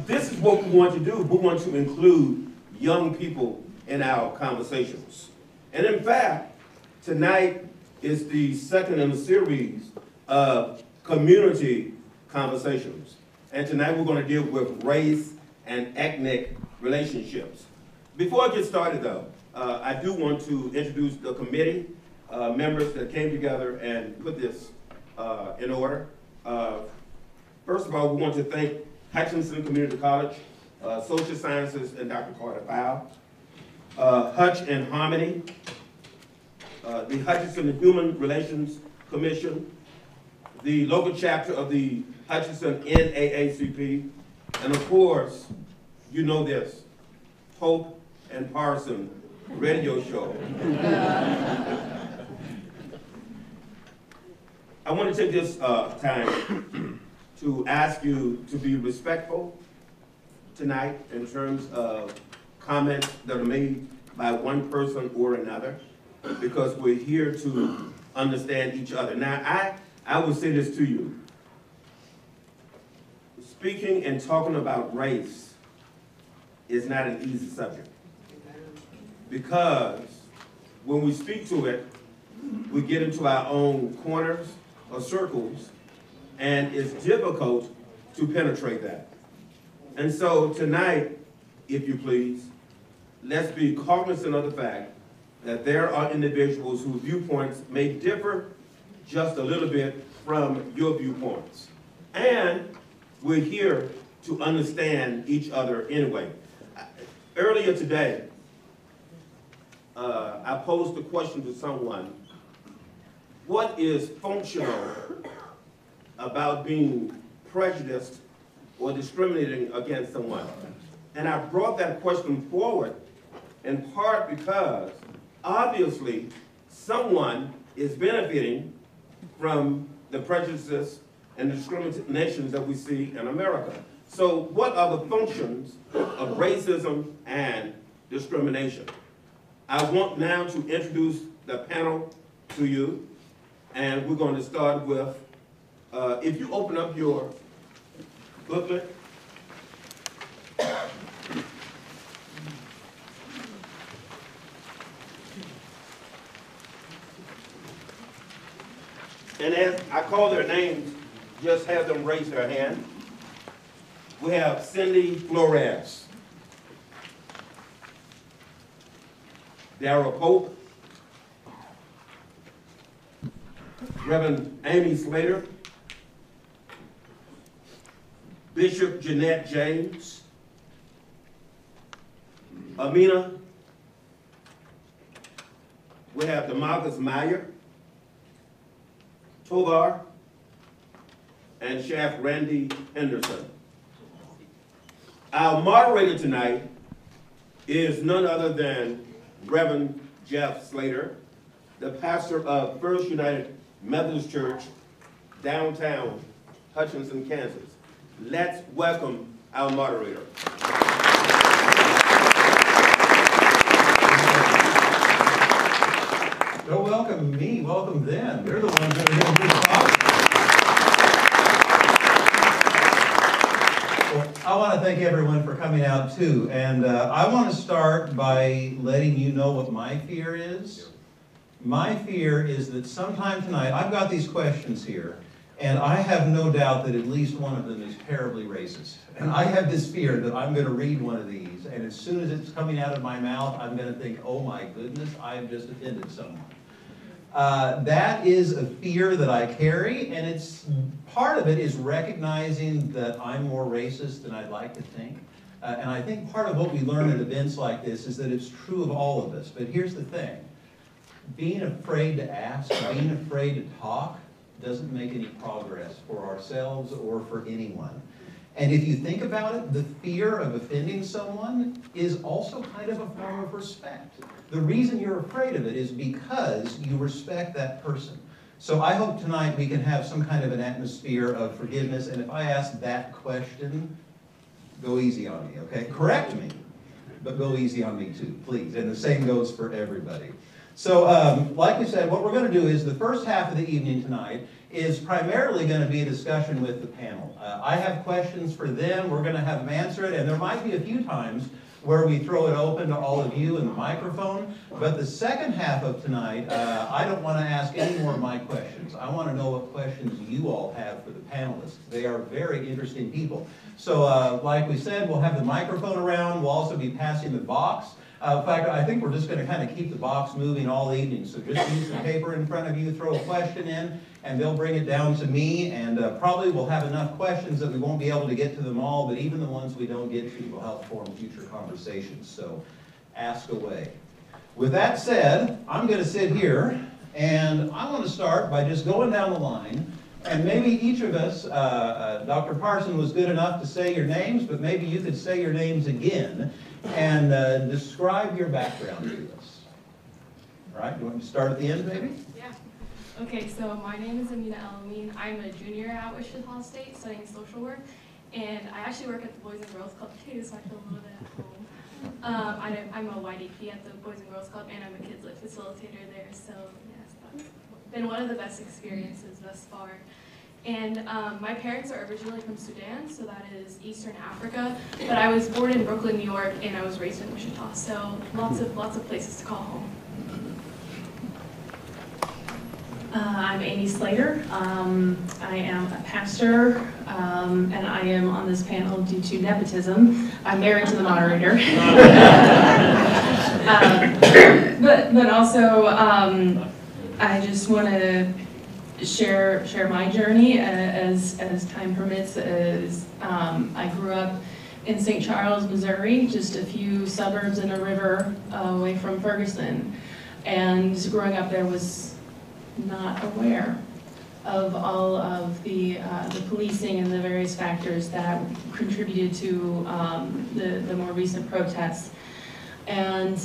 This is what we want to do. We want to include young people in our conversations. And in fact, tonight is the second in a series of community conversations. And tonight we're going to deal with race and ethnic relationships. Before I get started though, I do want to introduce the committee members that came together and put this in order. First of all, we want to thank Hutchinson Community College, Social Sciences, and Dr. Carter Powell, Hutch and Harmony, the Hutchinson Human Relations Commission, the local chapter of the Hutchinson NAACP, and of course, you know this, Hope and Parson radio show. I want to take this time to ask you to be respectful tonight in terms of comments that are made by one person or another, because we're here to understand each other. Now, I will say this to you. Speaking and talking about race is not an easy subject, because when we speak to it, we get into our own corners or circles, and it's difficult to penetrate that. And so tonight, if you please, let's be cognizant of the fact that there are individuals whose viewpoints may differ just a little bit from your viewpoints. And we're here to understand each other anyway. Earlier today, I posed a question to someone: what is functional about being prejudiced or discriminating against someone? And I brought that question forward in part because obviously someone is benefiting from the prejudices and discriminations that we see in America. So what are the functions of racism and discrimination? I want now to introduce the panel to you, and we're going to start with, if you open up your booklet. And as I call their names, just have them raise their hand. We have Cindy Flores, Darrell Pope, Reverend Amy Slater, Bishop Jeanette James, Amina. We have Demarcus Meyer, Tovar, and Chef Randy Henderson. Our moderator tonight is none other than Reverend Jeff Slater, the pastor of First United Methodist Church, downtown Hutchinson, Kansas. Let's welcome our moderator. Don't welcome me, welcome them. They're the ones that are going to do the talking. Well, I want to thank everyone for coming out too. And I want to start by letting you know what my fear is. My fear is that sometime tonight, I've got these questions here, and I have no doubt that at least one of them is terribly racist. And I have this fear that I'm going to read one of these, and as soon as it's coming out of my mouth, I'm going to think, oh my goodness, I've just offended someone. That is a fear that I carry, and it's part of it is recognizing that I'm more racist than I'd like to think. And I think part of what we learn at events like this is that it's true of all of us. But here's the thing. Being afraid to ask, being afraid to talk, doesn't make any progress for ourselves or for anyone. And if you think about it, the fear of offending someone is also kind of a form of respect. The reason you're afraid of it is because you respect that person. So I hope tonight we can have some kind of an atmosphere of forgiveness, and if I ask that question, go easy on me, okay? Correct me, but go easy on me too, please. And the same goes for everybody. So like we said, what we're going to do is the first half of the evening tonight is primarily going to be a discussion with the panel. I have questions for them. We're going to have them answer it, and there might be a few times where we throw it open to all of you in the microphone. But the second half of tonight, I don't want to ask any more of my questions. I want to know what questions you all have for the panelists. They are very interesting people. So like we said, we'll have the microphone around. We'll also be passing the box. In fact, I think we're just going to kind of keep the box moving all evening. So just use the paper in front of you, throw a question in, and they'll bring it down to me. And probably we'll have enough questions that we won't be able to get to them all, but even the ones we don't get to will help form future conversations. So ask away. With that said, I'm going to sit here, and I want to start by just going down the line. And maybe each of us, Dr. Parson was good enough to say your names, but maybe you could say your names again and describe your background to us. All right, you want me to start at the end, maybe? Yeah. Okay, so my name is Amina El-Amin. I'm a junior at Wichita State studying social work, and I actually work at the Boys and Girls Club too, so I feel a little bit at home. I'm a YDP at the Boys and Girls Club, and I'm a Kids Lit facilitator there, so yes, that's been one of the best experiences thus far. And my parents are originally from Sudan, so that is Eastern Africa. But I was born in Brooklyn, New York, and I was raised in Wichita, so lots of places to call home. I'm Amy Slater. I am a pastor, and I am on this panel due to nepotism. I'm married to the moderator. But also, I just want to share my journey as time permits. As I grew up in St. Charles, Missouri, just a few suburbs and a river away from Ferguson, and growing up there was not aware of all of the policing and the various factors that contributed to the more recent protests, and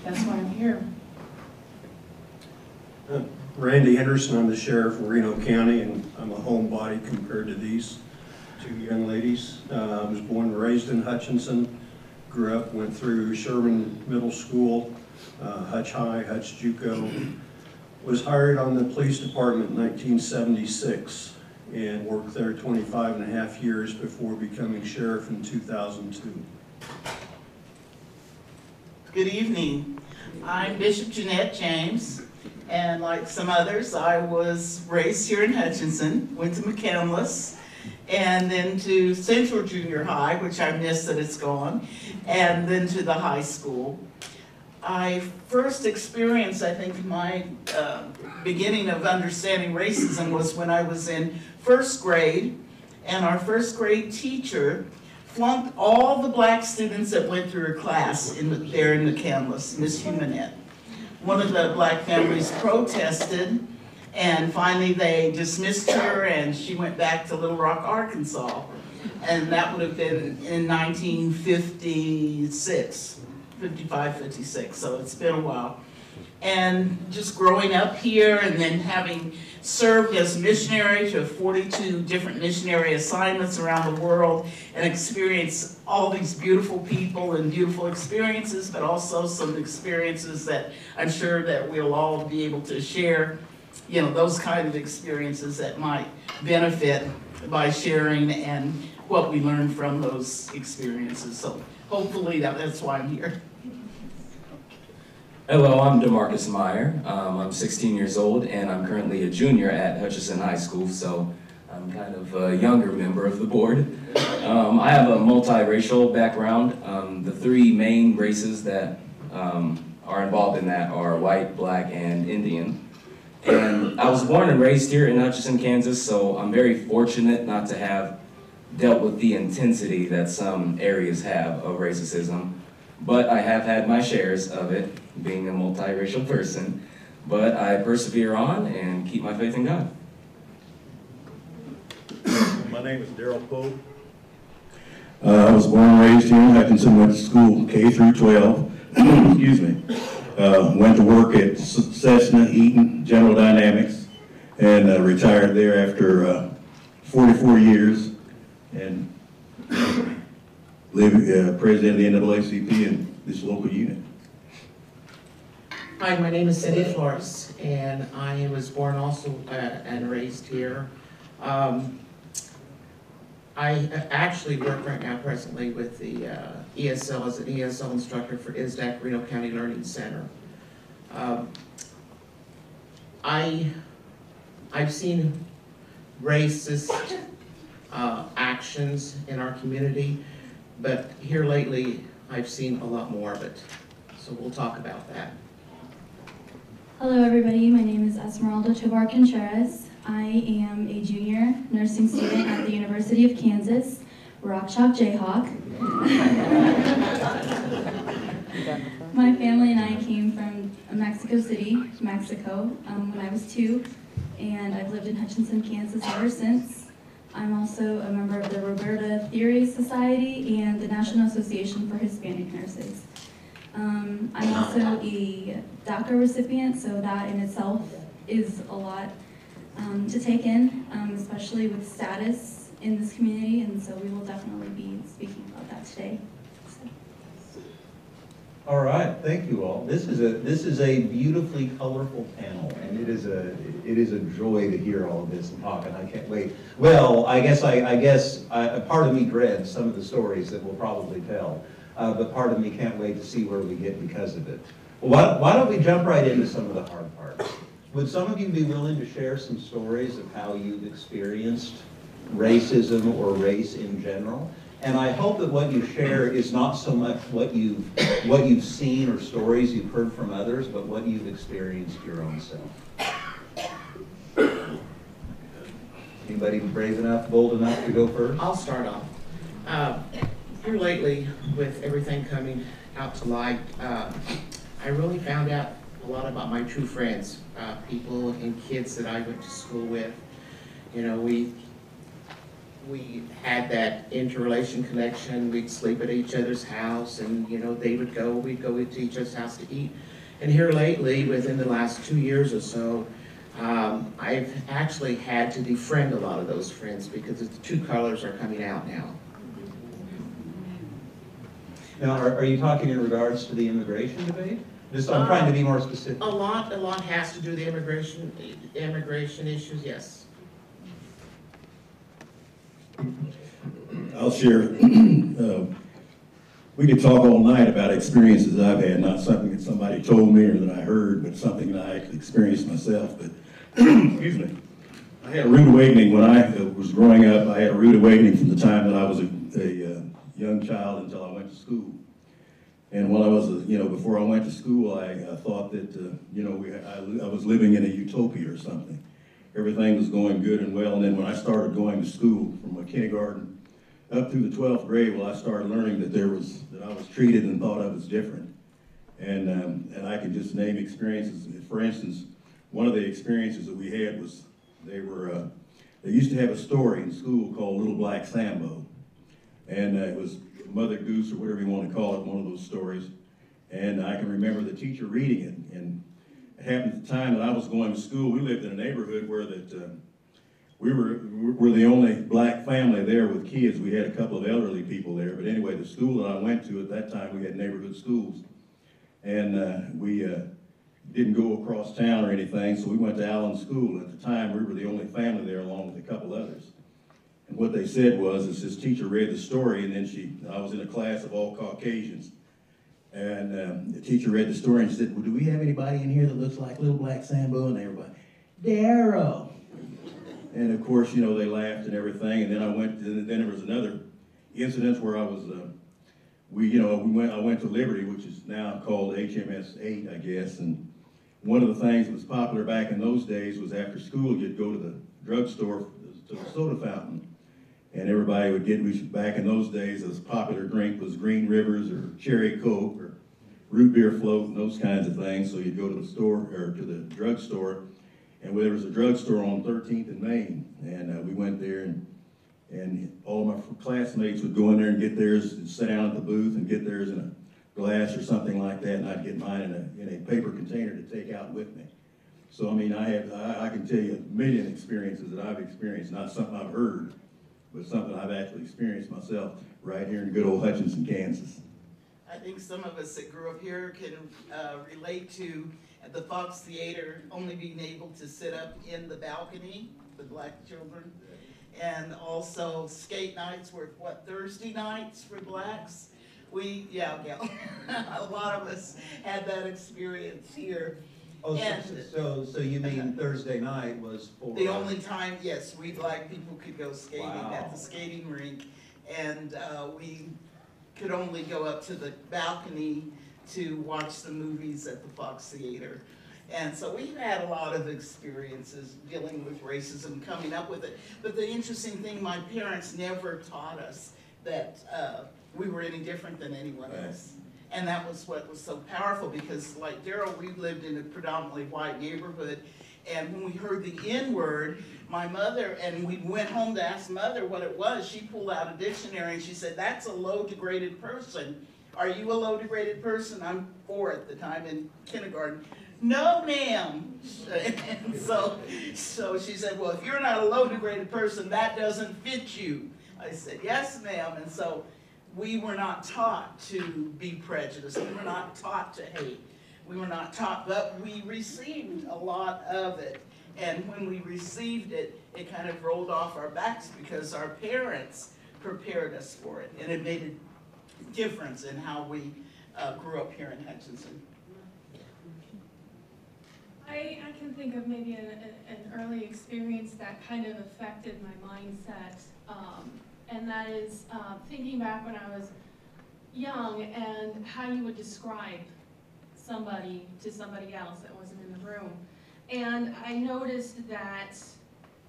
that's why I'm here. Randy Henderson, I'm the sheriff of Reno County, and I'm a homebody compared to these two young ladies. I was born and raised in Hutchinson, grew up, went through Sherman Middle School, Hutch High, Hutch JUCO, was hired on the police department in 1976 and worked there 25 and a half years before becoming sheriff in 2002. Good evening. I'm Bishop Jeanette James, and like some others, I was raised here in Hutchinson, went to McCandless, and then to Central Junior High, which I miss that it's gone, and then to the high school. I first experienced, I think, my beginning of understanding racism was when I was in first grade, and our first grade teacher flunked all the black students that went through her class there in McCandless, Miss Humanette. One of the black families protested, and finally they dismissed her, and she went back to Little Rock, Arkansas. And that would have been in 1956, 55, 56, so it's been a while. And just growing up here and then having served as missionary to 42 different missionary assignments around the world and experienced all these beautiful people and beautiful experiences, but also some experiences that I'm sure that we'll all be able to share, you know, those kind of experiences that might benefit by sharing and what we learn from those experiences. So hopefully that's why I'm here. Hello, I'm DeMarcus Meyer. I'm 16 years old, and I'm currently a junior at Hutchinson High School, so I'm kind of a younger member of the board. I have a multiracial background. The three main races that are involved in that are white, black, and Indian. And I was born and raised here in Hutchinson, Kansas, so I'm very fortunate not to have dealt with the intensity that some areas have of racism. But I have had my shares of it, being a multiracial person. But I persevere on and keep my faith in God. My name is Daryl Pope. I was born and raised here in Hutchinson, went to school K through 12. Excuse me. Went to work at Cessna, Eaton, General Dynamics, and retired there after 44 years. And president of the NAACP in this local unit. Hi, my name is Cindy Flores, and I was born also and raised here. I actually work right now presently with the ESL as an ESL instructor for ISDAC Reno County Learning Center. I've seen racist actions in our community, but here lately I've seen a lot more of it. So we'll talk about that. Hello everybody, my name is Esmeralda Tovar Contreras. I am a junior nursing student at the University of Kansas, Rock Chalk Jayhawk. My family and I came from Mexico City, Mexico, when I was 2, and I've lived in Hutchinson, Kansas ever since. I'm also a member of the Roberta Theory Society and the National Association for Hispanic Nurses. I'm also a DACA recipient, so that in itself is a lot to take in, especially with status in this community, and so we will definitely be speaking about that today. So. All right, thank you all. This is a beautifully colorful panel, and it is a joy to hear all of this and talk, and I can't wait. Well, I guess part of me dreads some of the stories that we'll probably tell. But part of me can't wait to see where we get because of it. Well, why don't we jump right into some of the hard parts? Would some of you be willing to share some stories of how you've experienced racism or race in general? And I hope that what you share is not so much what you've seen or stories you've heard from others, but what you've experienced your own self. Anybody brave enough, bold enough to go first? I'll start off. Here lately, with everything coming out to light, I really found out a lot about my true friends, people and kids that I went to school with. You know, we had that interrelation connection. We'd sleep at each other's house, and you know, we'd go to each other's house to eat. And here lately, within the last 2 years or so, I've actually had to defriend a lot of those friends because the true colors are coming out now. Now, are you talking in regards to the immigration debate? Just, I'm trying to be more specific. A lot has to do with the immigration issues, yes. I'll share. We could talk all night about experiences I've had, not something that somebody told me or that I heard, but something that I actually experienced myself. But, excuse me, I had a rude awakening when I was growing up. I had a rude awakening from the time that I was a young child until I went to school. And while I was, before I went to school, I thought that, I was living in a utopia or something. Everything was going good and well, and then when I started going to school from my kindergarten up through the 12th grade, well, I started learning that that I was treated and thought I was different. And I could just name experiences. For instance, one of the experiences that we had was they used to have a story in school called Little Black Sambo. And it was Mother Goose or whatever you want to call it, one of those stories. And I can remember the teacher reading it. And it happened at the time that I was going to school. We lived in a neighborhood where we were the only black family there with kids. We had a couple of elderly people there. But anyway, the school that I went to at that time, we had neighborhood schools. And we didn't go across town or anything, so we went to Allen School. At the time, we were the only family there along with a couple others. And what they said was, this teacher read the story, and then I was in a class of all Caucasians. And the teacher read the story and said, well, do we have anybody in here that looks like Little Black Sambo? And everybody, Darryl. And of course, they laughed and everything. And then then there was another incident where I was, I went to Liberty, which is now called HMS 8, I guess. And one of the things that was popular back in those days was after school, you'd go to the drugstore, to the soda fountain. And everybody would back in those days, a popular drink was Green Rivers or Cherry Coke or root beer float and those kinds of things. So you'd go to the store, or to the drugstore, and there was a drugstore on 13th and Main. And we went there, and all of my classmates would go in there and get theirs, and sit down at the booth and get theirs in a glass or something like that, and I'd get mine in a paper container to take out with me. So, I mean, I can tell you a million experiences that I've experienced, not something I've heard, but something I've actually experienced myself right here in good old Hutchinson, Kansas. I think some of us that grew up here can relate to at the Fox Theater, only being able to sit up in the balcony with black children. And also skate nights were, what, Thursday nights for blacks? Yeah, a lot of us had that experience here. Oh, And so you mean Thursday night was for? the only time, yes, we black people could go skating at Wow. the skating rink. And we could only go up to the balcony to watch the movies at the Fox Theater. And so we've had a lot of experiences dealing with racism, coming up with it. But the interesting thing, my parents never taught us that we were any different than anyone else. And that was what was so powerful, because like Daryl, we lived in a predominantly white neighborhood, and when we heard the N-word, my mother, and we went home to ask mother what it was, she pulled out a dictionary and she said, "That's a low degraded person. Are you a low degraded person?" I'm 4 at the time in kindergarten. "No, ma'am." And so she said, "Well, if you're not a low degraded person, that doesn't fit you." I said, "Yes, ma'am." And so we were not taught to be prejudiced. We were not taught to hate. We were not taught, but we received a lot of it. And when we received it, it kind of rolled off our backs because our parents prepared us for it. And it made a difference in how we grew up here in Hutchinson. I can think of maybe an early experience that kind of affected my mindset. And that is thinking back when I was young and how you would describe somebody to somebody else that wasn't in the room. And I noticed that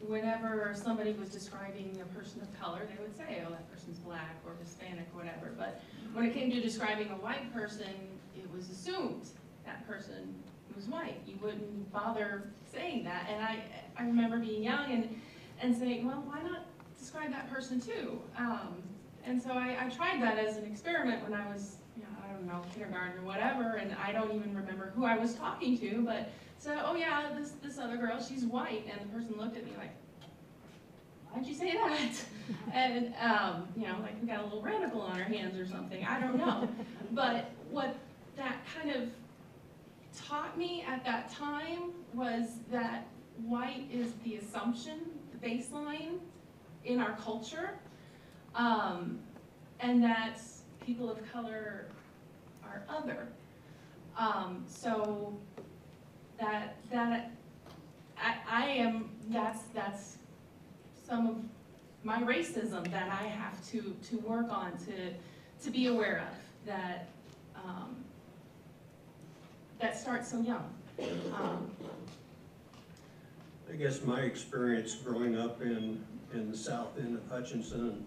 whenever somebody was describing a person of color, they would say, "Oh, that person's black or Hispanic or whatever." But when it came to describing a white person, it was assumed that person was white. You wouldn't bother saying that. And I remember being young and saying, "Well, why not describe that person too?" And so I tried that as an experiment when I was, I don't know, kindergarten or whatever, and I don't even remember who I was talking to, but said, "Oh yeah, this other girl, she's white," and the person looked at me like, "Why'd you say that?" And like we got a little radical on our hands or something, I don't know. But what that kind of taught me at that time was that white is the assumption, the baseline in our culture, and that people of color are other. So that's some of my racism that I have to work on, to be aware of, that that starts so young. I guess my experience growing up in the south end of Hutchinson,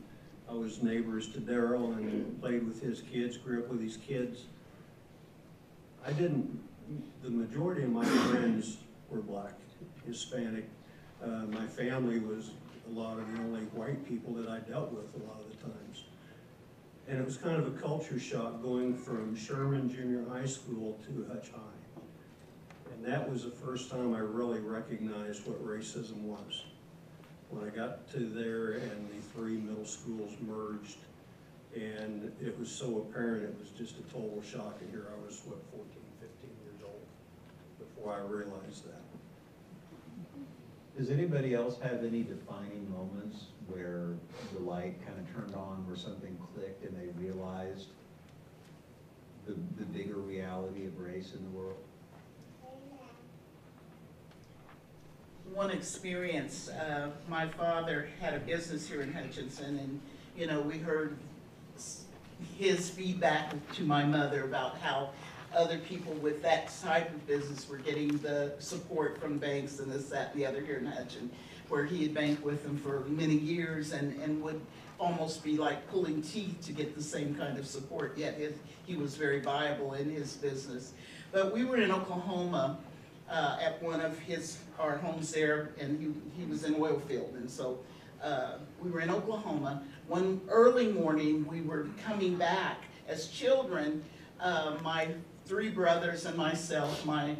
I was neighbors to Daryl and played with his kids, grew up with his kids. The majority of my friends were black, Hispanic. My family was a lot of the only white people that I dealt with a lot of the times. And it was kind of a culture shock going from Sherman Junior High School to Hutch High. And that was the first time I really recognized what racism was. When I got to there and the 3 middle schools merged, and it was so apparent, it was just a total shock. And here I was, 14, 15 years old before I realized that. Does anybody else have any defining moments where the light kind of turned on, where something clicked and they realized the bigger reality of race in the world? One experience, my father had a business here in Hutchinson, and we heard his feedback to my mother about how other people with that type of business were getting the support from banks and this, that, and the other here in Hutchinson, where he had banked with them for many years and would almost be like pulling teeth to get the same kind of support, yet he was very viable in his business. But we were in Oklahoma at one of our homes there, and he was in oil field, and so we were in Oklahoma. One early morning, we were coming back as children, my 3 brothers and myself. My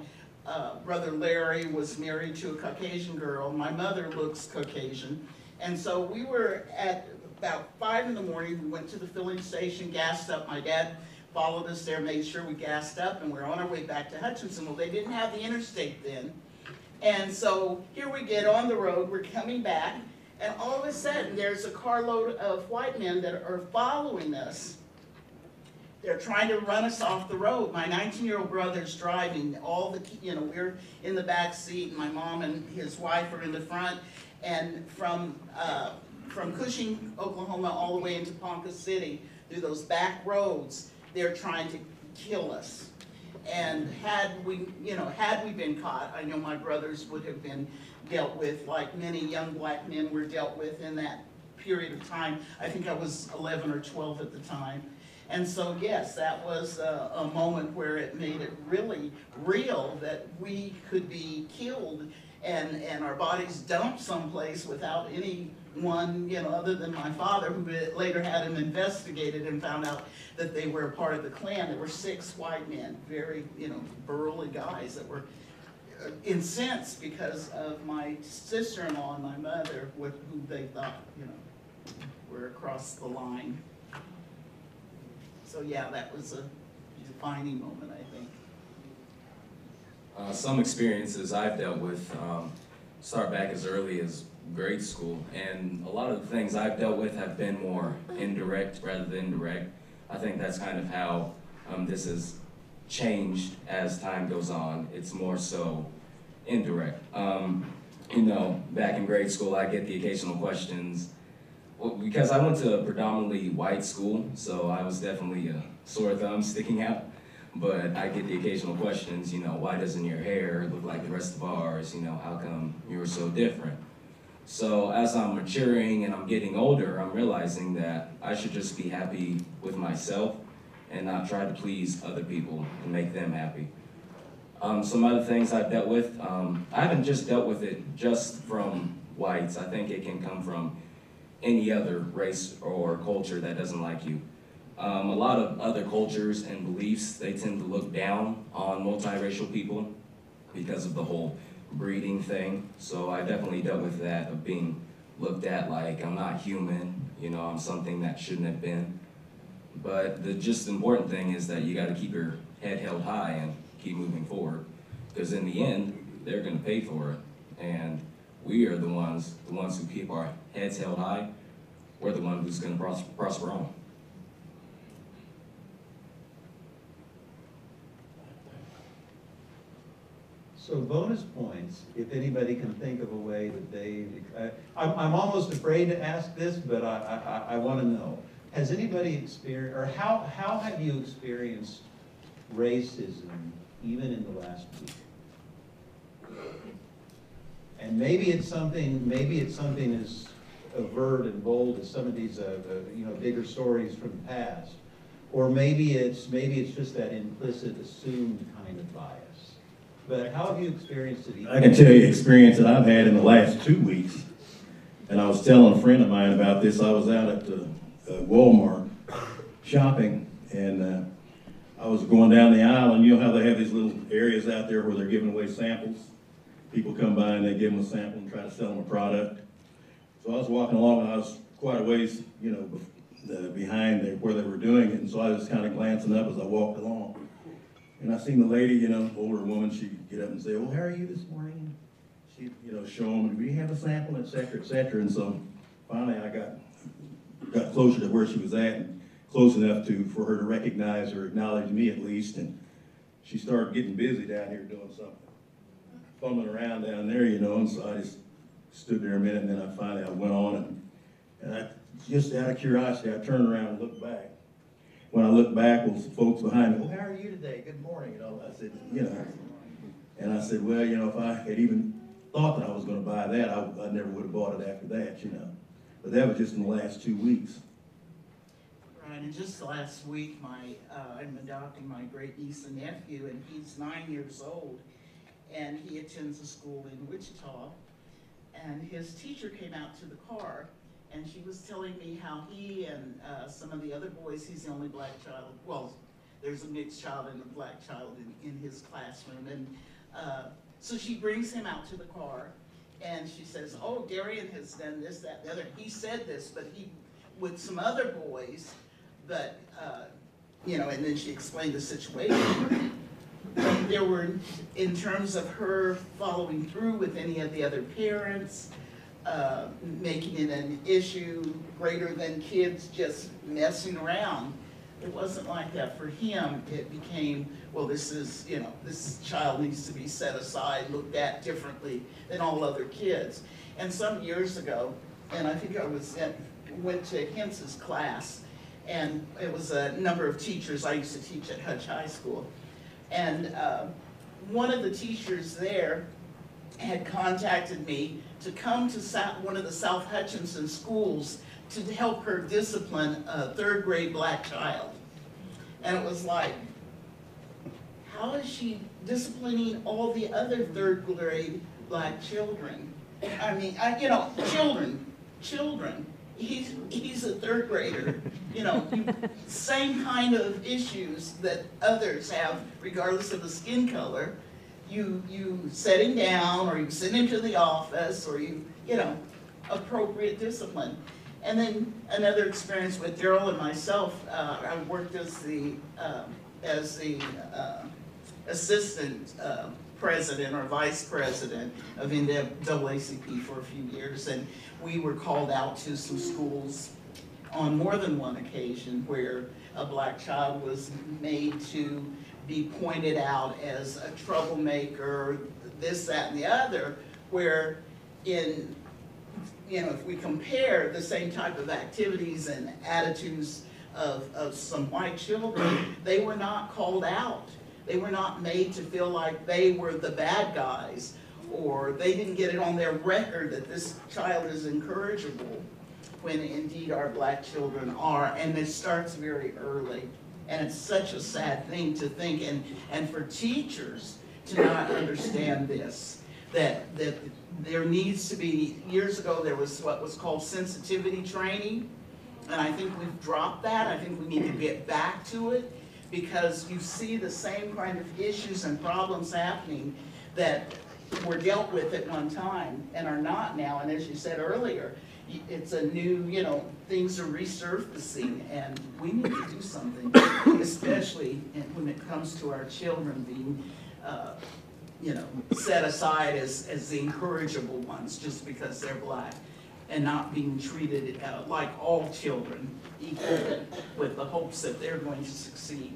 brother Larry was married to a Caucasian girl. My mother looks Caucasian, and so we were at about 5 in the morning. We went to the filling station, gassed up. My dad followed us there, made sure we gassed up, and we're on our way back to Hutchinson. Well, they didn't have the interstate then. And so here we get on the road, we're coming back, and all of a sudden there's a carload of white men that are following us. They're trying to run us off the road. My 19-year-old brother's driving. We're in the back seat, and my mom and his wife are in the front. And from Cushing, Oklahoma, all the way into Ponca City, through those back roads, they're trying to kill us. And had we been caught, I know my brothers would have been dealt with like many young black men were dealt with in that period of time. I think I was 11 or 12 at the time. And so, yes, that was a moment where it made it really real that we could be killed and our bodies dumped someplace without anyone, other than my father, who later had him investigated and found out that they were a part of the Klan. There were 6 white men, very, burly guys that were incensed because of my sister-in-law and my mother, who they thought, were across the line. So yeah, that was a defining moment, I think. Some experiences I've dealt with start back as early as grade school, and a lot of the things I've dealt with have been more indirect rather than direct. I think that's kind of how this has changed as time goes on. It's more so indirect. Back in grade school, I get the occasional questions. Well, because I went to a predominantly white school, so I was definitely a sore thumb sticking out. But I get the occasional questions, why doesn't your hair look like the rest of ours? How come you were so different? So as I'm maturing and I'm getting older, I'm realizing that I should just be happy with myself and not try to please other people and make them happy. Some other things I've dealt with, I haven't just dealt with it just from whites. I think it can come from any other race or culture that doesn't like you. A lot of other cultures and beliefs, they tend to look down on multiracial people because of the whole breeding thing. So I definitely dealt with that, of being looked at like I'm not human, I'm something that shouldn't have been. But the just important thing is that you got to keep your head held high and keep moving forward, because in the end, they're going to pay for it. And we are the ones who keep our heads held high. We're the one who's going to prosper on. So bonus points, if anybody can think of a way that I'm almost afraid to ask this, but I want to know. Has anybody experienced, or how have you experienced racism even in the last week? And maybe it's something as overt and bold as some of these bigger stories from the past, or maybe it's just that implicit, assumed kind of bias. But how have you experienced it? I can tell you experience that I've had in the last 2 weeks, and I was telling a friend of mine about this. I was out at Walmart shopping, and I was going down the aisle, and you know how they have these little areas out there where they're giving away samples? People come by and they give them a sample and try to sell them a product. So I was walking along, and I was quite a ways, behind where they were doing it, and so I was kind of glancing up as I walked along. And I seen the lady, older woman, she'd get up and say, well, how are you this morning? She'd, show them, do you have a sample, et cetera, et cetera. And so finally I got closer to where she was at, and close enough for her to recognize or acknowledge me at least. And she started getting busy down here doing something, fumbling around down there, and so I just stood there a minute, and then I went on, and I, just out of curiosity, I turned around and looked back. When I looked back, well, some folks behind me, well, how are you today? Good morning. I said, and I said, well, if I had even thought that I was going to buy that, I never would have bought it after that, But that was just in the last 2 weeks. Right, and just last week, I'm adopting my great niece and nephew, and he's 9 years old, and he attends a school in Wichita, and his teacher came out to the car, and she was telling me how he and some of the other boys, he's the only black child, well, there's a mixed child and a black child in his classroom, and so she brings him out to the car, and she says, oh, Darian has done this, that, and the other. He said this, but he, with some other boys, but you know, and then she explained the situation. But there were, in terms of her following through with any of the other parents, making it an issue greater than kids just messing around. It wasn't like that for him. It became, well, this is, you know, this child needs to be set aside, looked at differently than all other kids. And some years ago, and I think I went to Hence's class, and it was a number of teachers. I used to teach at Hutch High School. And one of the teachers there had contacted me to come to one of the South Hutchinson schools to help her discipline a third grade black child. And it was like, how is she disciplining all the other third grade black children? I mean, you know, children. He's a third grader, you know, same kind of issues that others have, regardless of the skin color. You set him down, or you send him to the office, or you know, appropriate discipline. And then another experience with Daryl and myself, I worked as the assistant president or vice president of NAACP for a few years, and we were called out to some schools on more than one occasion where a black child was made to be pointed out as a troublemaker, this, that, and the other, where in, you know, if we compare the same type of activities and attitudes of some white children, they were not called out. They were not made to feel like they were the bad guys, or they didn't get it on their record that this child is incorrigible, when indeed our black children are, and it starts very early. And it's such a sad thing to think, and for teachers to not understand this, that there needs to be, years ago there was what was called sensitivity training, and I think we've dropped that. I think we need to get back to it, because you see the same kind of issues and problems happening that were dealt with at one time and are not now. And as you said earlier, it's a new, you know, things are resurfacing, and we need to do something, especially when it comes to our children being, you know, set aside as the incorrigible ones just because they're black, and not being treated like all children equally, with the hopes that they're going to succeed.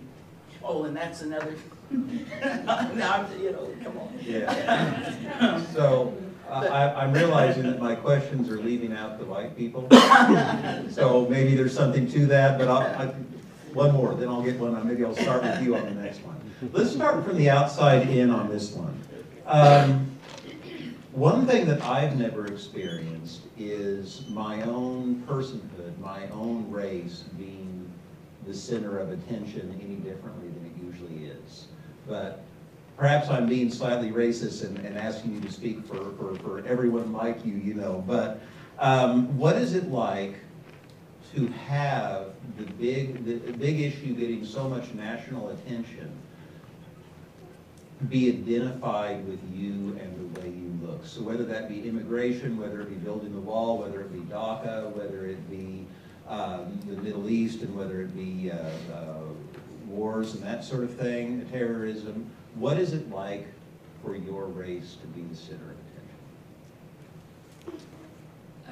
Oh, and that's another, now, you know, come on. Yeah. So I'm realizing that my questions are leaving out the white people. So maybe there's something to that, but one more, then I'll get one. Maybe I'll start with you on the next one. Let's start from the outside in on this one. One thing that I've never experienced is my own personhood, my own race being the center of attention any differently than it usually is. But perhaps I'm being slightly racist and asking you to speak for everyone like you, you know. But what is it like to have the big issue getting so much national attention be identified with you and the way you look? So whether that be immigration, whether it be building the wall, whether it be DACA, whether it be the Middle East, and whether it be wars and that sort of thing, terrorism, what is it like for your race to be the center of attention?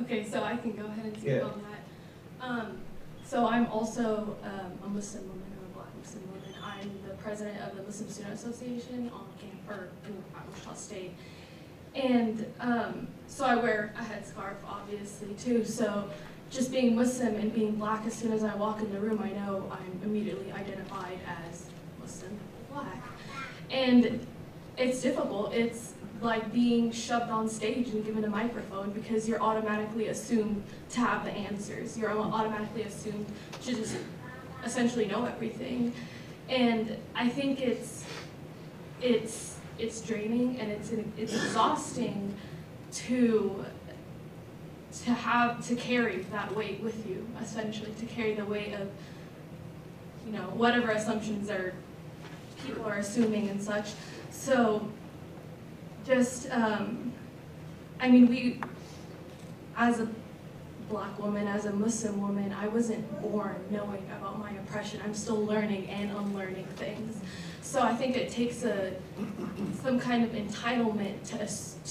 Okay, so I can go ahead and speak on that. So I'm also a Muslim woman, or a Black Muslim woman. I'm the president of the Muslim Student Association on campus in Wichita State. And so I wear a headscarf, obviously, too. So just being Muslim and being black, as soon as I walk in the room, I know I'm immediately identified as Muslim black. And it's difficult. It's like being shoved on stage and given a microphone, because you're automatically assumed to have the answers. You're automatically assumed to just essentially know everything. And I think it's draining, and it's exhausting to carry that weight with you, essentially, to carry the weight of, you know, whatever assumptions people are assuming and such. So just, I mean, we, as a Black woman, as a Muslim woman, I wasn't born knowing about my oppression. I'm still learning and unlearning things. So I think it takes some kind of entitlement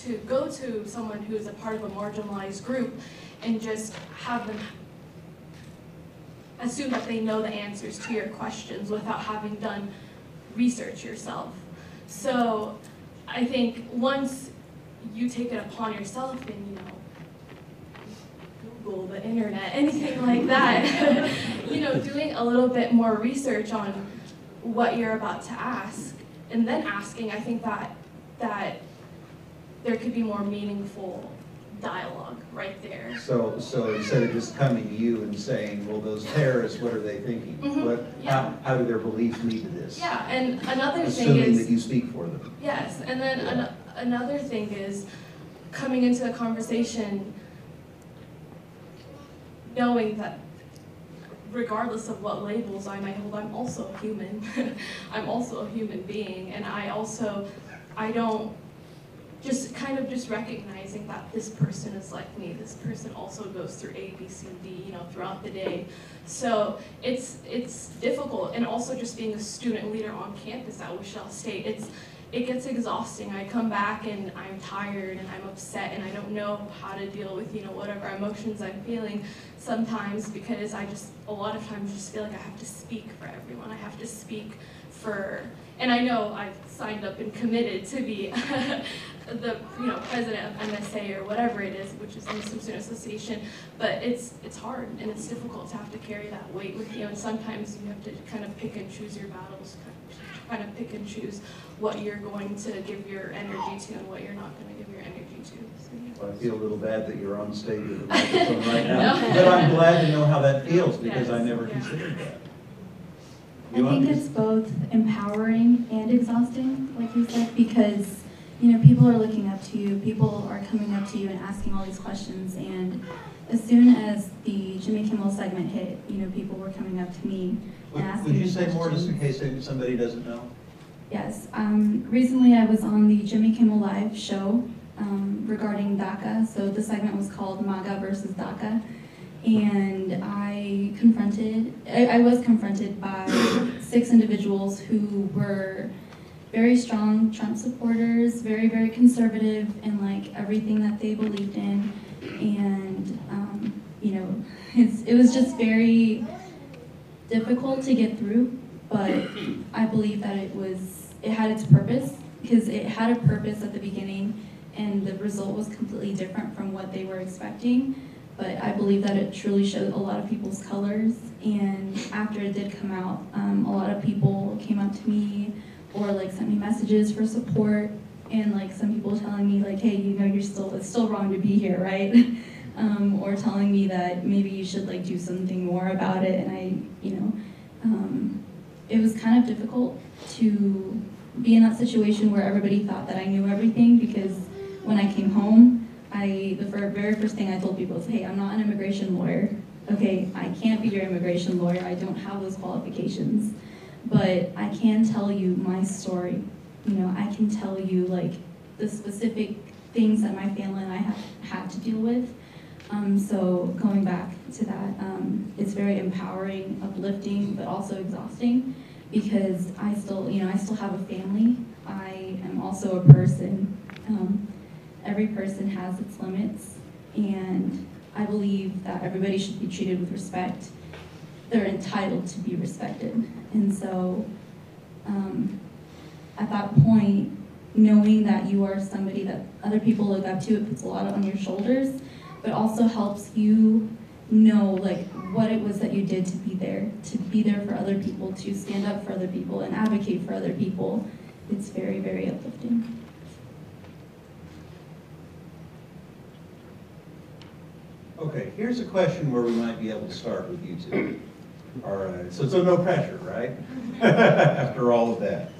to go to someone who's a part of a marginalized group and just have them assume that they know the answers to your questions without having done research yourself. So I think once you take it upon yourself and, you know, Google, the internet, anything like that, you know, doing a little bit more research on what you're about to ask, and then asking, I think that there could be more meaningful dialogue right there. So instead of just coming to you and saying, well, those terrorists, what are they thinking? How do their beliefs lead to this? Yeah, and another thing Assuming is... that you speak for them. Yes, and then another thing is coming into a conversation knowing that regardless of what labels I might hold, I'm also a human. I'm also a human being, and I don't, just kind of just recognizing that this person is like me, this person also goes through A, B, C, D, you know, throughout the day. So it's difficult, and also just being a student leader on campus at Wichita State, it gets exhausting. I come back and I'm tired and I'm upset and I don't know how to deal with, you know, whatever emotions I'm feeling sometimes, because a lot of times just feel like I have to speak for everyone. I have to speak for, and I know I've signed up and committed to be the, you know, president of MSA or whatever it is, which is the Muslim Student Association, but it's hard and it's difficult to have to carry that weight with you, and sometimes you have to kind of pick and choose your battles, kind of pick and choose what you're going to give your energy to and what you're not going to give your energy to. So, yeah. Well, I feel a little bad that you're on stage with the microphone right now, but I'm glad to know how that feels, because I never considered that. I think it's both empowering and exhausting, like you said, because, you know, people are looking up to you, people are coming up to you and asking all these questions, and as soon as the Jimmy Kimmel segment hit, you know, people were coming up to me and asking Would you say questions. more just in case somebody doesn't know? Yes. Recently I was on the Jimmy Kimmel Live show regarding DACA. So the segment was called MAGA versus DACA. And I was confronted by 6 individuals who were very strong Trump supporters, very, very conservative in like everything that they believed in. And, you know, it was just very difficult to get through, but I believe that it had its purpose, because it had a purpose at the beginning and the result was completely different from what they were expecting. But I believe that it truly showed a lot of people's colors, and after it did come out, a lot of people came up to me or like sent me messages for support, and like some people telling me like, hey, you know, it's still wrong to be here, right? Or telling me that maybe you should like do something more about it, and it was kind of difficult to be in that situation where everybody thought that I knew everything, because when I came home, the very first thing I told people was, hey, I'm not an immigration lawyer. Okay, I can't be your immigration lawyer. I don't have those qualifications. But I can tell you my story. You know, I can tell you like the specific things that my family and I have had to deal with. So going back to that, it's very empowering, uplifting, but also exhausting, because I still have a family. I am also a person. Every person has its limits, and I believe that everybody should be treated with respect. They're entitled to be respected. And so at that point, knowing that you are somebody that other people look up to, it puts a lot on your shoulders, but also helps you know like what it was that you did to be there for other people, to stand up for other people and advocate for other people. It's very, very uplifting. Okay, here's a question where we might be able to start with you two. All right, so no pressure, right? After all of that.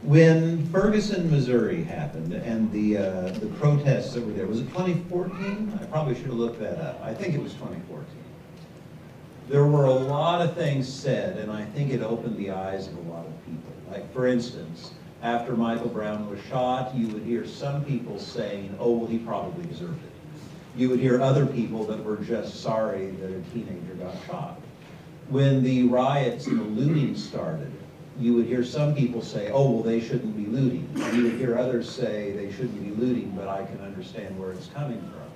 When Ferguson, Missouri happened and the protests that were there, was it 2014? I probably should have looked that up. I think it was 2014. There were a lot of things said, and I think it opened the eyes of a lot of people. Like, for instance, after Michael Brown was shot, you would hear some people saying, oh, well, he probably deserved it. You would hear other people that were just sorry that a teenager got shot. When the riots and the looting started, you would hear some people say, oh, well, they shouldn't be looting. And you would hear others say they shouldn't be looting, but I can understand where it's coming from.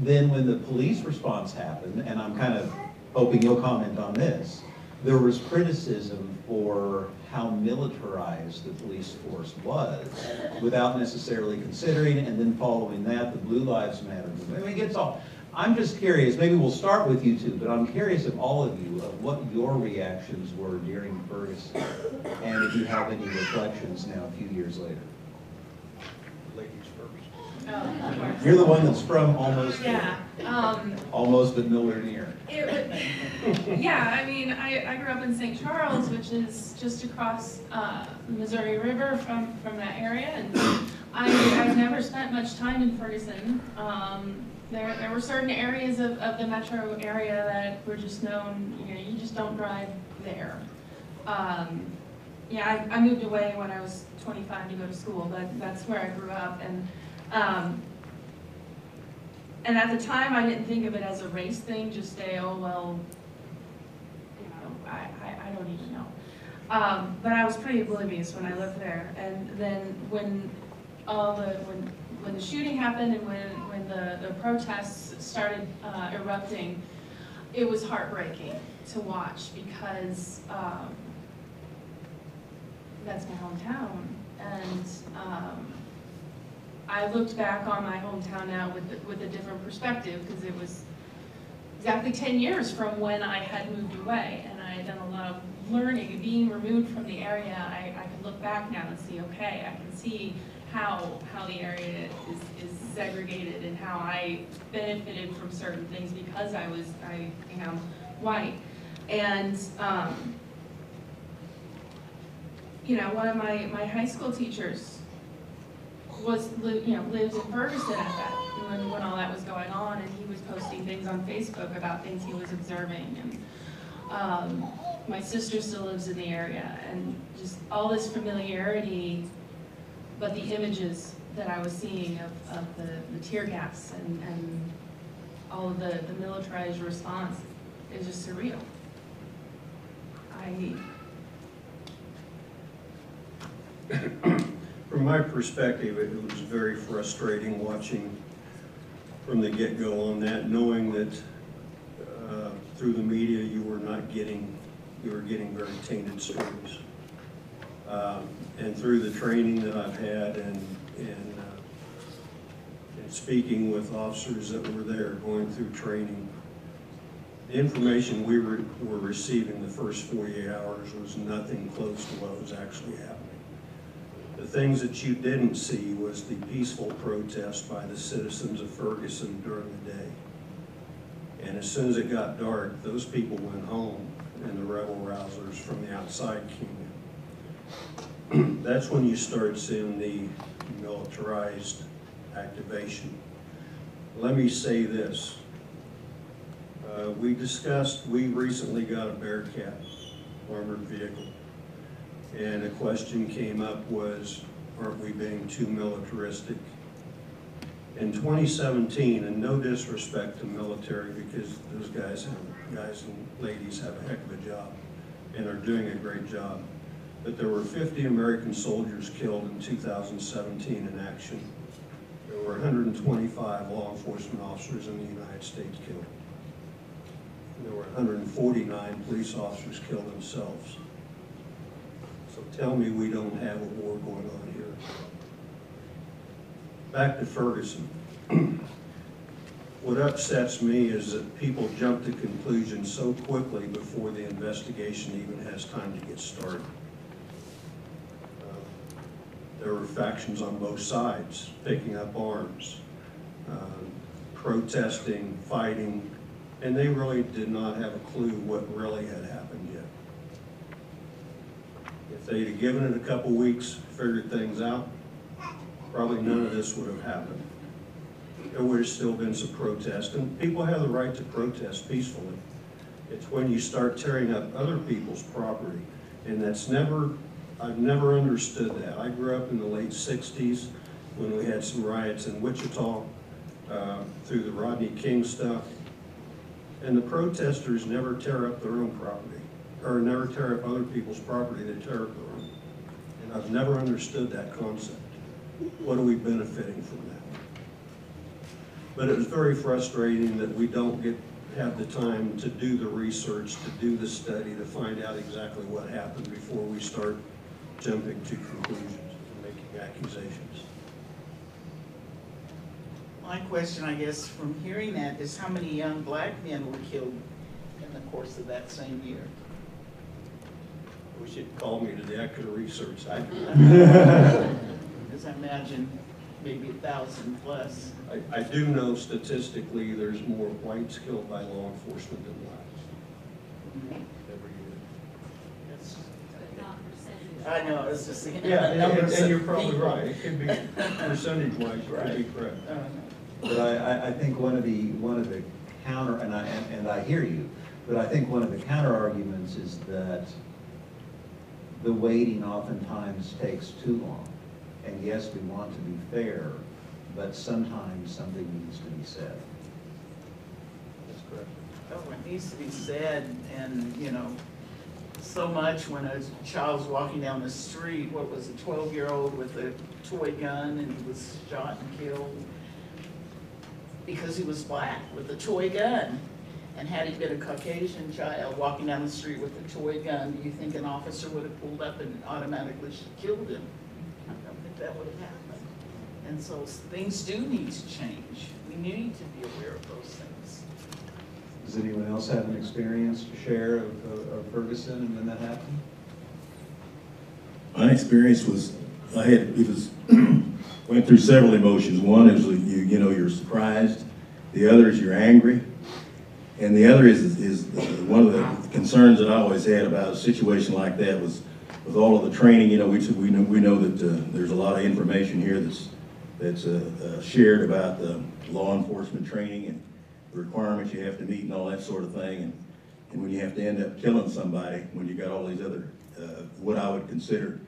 Then when the police response happened, and I'm kind of hoping you'll comment on this, there was criticism for how militarized the police force was without necessarily considering, and then following that, the Blue Lives Matter movement. I mean, it's all, I'm just curious, maybe we'll start with you two, but I'm curious of all of you, of what your reactions were during Ferguson, and if you have any reflections now a few years later. Ladies first. Oh, of course. You're the one that's from almost, Yeah. almost but nowhere near. Yeah, I mean, I grew up in St. Charles, which is just across the Missouri River from that area, and I've never spent much time in Ferguson. There were certain areas of the metro area that were just known, you know, you just don't drive there. Yeah, I moved away when I was 25 to go to school, but that's where I grew up, and at the time, I didn't think of it as a race thing, just say, oh, well, you know, I don't even know. But I was pretty oblivious when I lived there. And then when the shooting happened and when the protests started erupting, it was heartbreaking to watch because that's my hometown. And I looked back on my hometown now with a different perspective because it was exactly 10 years from when I had moved away, and I had done a lot of learning. Being removed from the area, I can look back now and see, okay, I can see how the area is segregated and how I benefited from certain things because I am white. And you know, one of my high school teachers lived in Ferguson at that when all that was going on, and he was posting things on Facebook about things he was observing. And my sister still lives in the area, and just all this familiarity, but the images that I was seeing of the tear gas and all of the militarized response is just surreal. From my perspective, it was very frustrating watching from the get-go on that, knowing that through the media you were getting very tainted stories. And through the training that I've had and speaking with officers that were there going through training, the information we were receiving the first 48 hours was nothing close to what was actually happening. The things that you didn't see was the peaceful protest by the citizens of Ferguson during the day. And as soon as it got dark, those people went home and the rebel rousers from the outside came in. That's when you start seeing the militarized activation. Let me say this. We recently got a Bearcat armored vehicle. And a question came up was, aren't we being too militaristic? In 2017, and no disrespect to military because those guys and ladies have a heck of a job and are doing a great job, but there were 50 American soldiers killed in 2017 in action. There were 125 law enforcement officers in the United States killed. There were 149 police officers killed themselves. So tell me we don't have a war going on here. Back to Ferguson. What upsets me is that people jump to conclusions so quickly before the investigation even has time to get started. There were factions on both sides picking up arms, protesting, fighting, and they really did not have a clue what really had happened yet. If they'd have given it a couple weeks, figured things out, probably none of this would have happened. There would have still been some protest, and people have the right to protest peacefully. It's when you start tearing up other people's property, and I've never understood that. I grew up in the late 60s when we had some riots in Wichita, through the Rodney King stuff. And the protesters never tear up their own property, or never tear up other people's property, they tear up their own. And I've never understood that concept. What are we benefiting from that? But it was very frustrating that we don't have the time to do the research, to do the study, to find out exactly what happened before we start jumping to conclusions and making accusations. My question, I guess, from hearing that is how many young black men were killed in the course of that same year? Wish you'd call me today, I could have researched. I As I imagine, maybe 1,000 plus. I do know statistically there's more whites killed by law enforcement than blacks every year. I know, I was just thinking. Yeah, numbers and of you're probably people. right. It could be percentage-wise, you could be correct. But I think one of the counter, and I hear you, but I think one of the counter arguments is that the waiting oftentimes takes too long. And yes, we want to be fair, but sometimes something needs to be said. That's correct. Oh, it needs to be said, and, you know, so much when a child's walking down the street, what was a 12-year-old with a toy gun, and he was shot and killed because he was black with a toy gun. And had he been a Caucasian child walking down the street with a toy gun, do you think an officer would have pulled up and automatically killed him? I don't think that would have happened. And so things do need to change. We need to be aware of those things. Does anyone else have an experience to share of Ferguson and when that happened? My experience was, went through several emotions. One is you're surprised. The other is you're angry. And the other is one of the concerns that I always had about a situation like that was with all of the training. You know, we know that there's a lot of information here that's shared about the law enforcement training and the requirements you have to meet and all that sort of thing. And when you have to end up killing somebody, when you got all these other what I would consider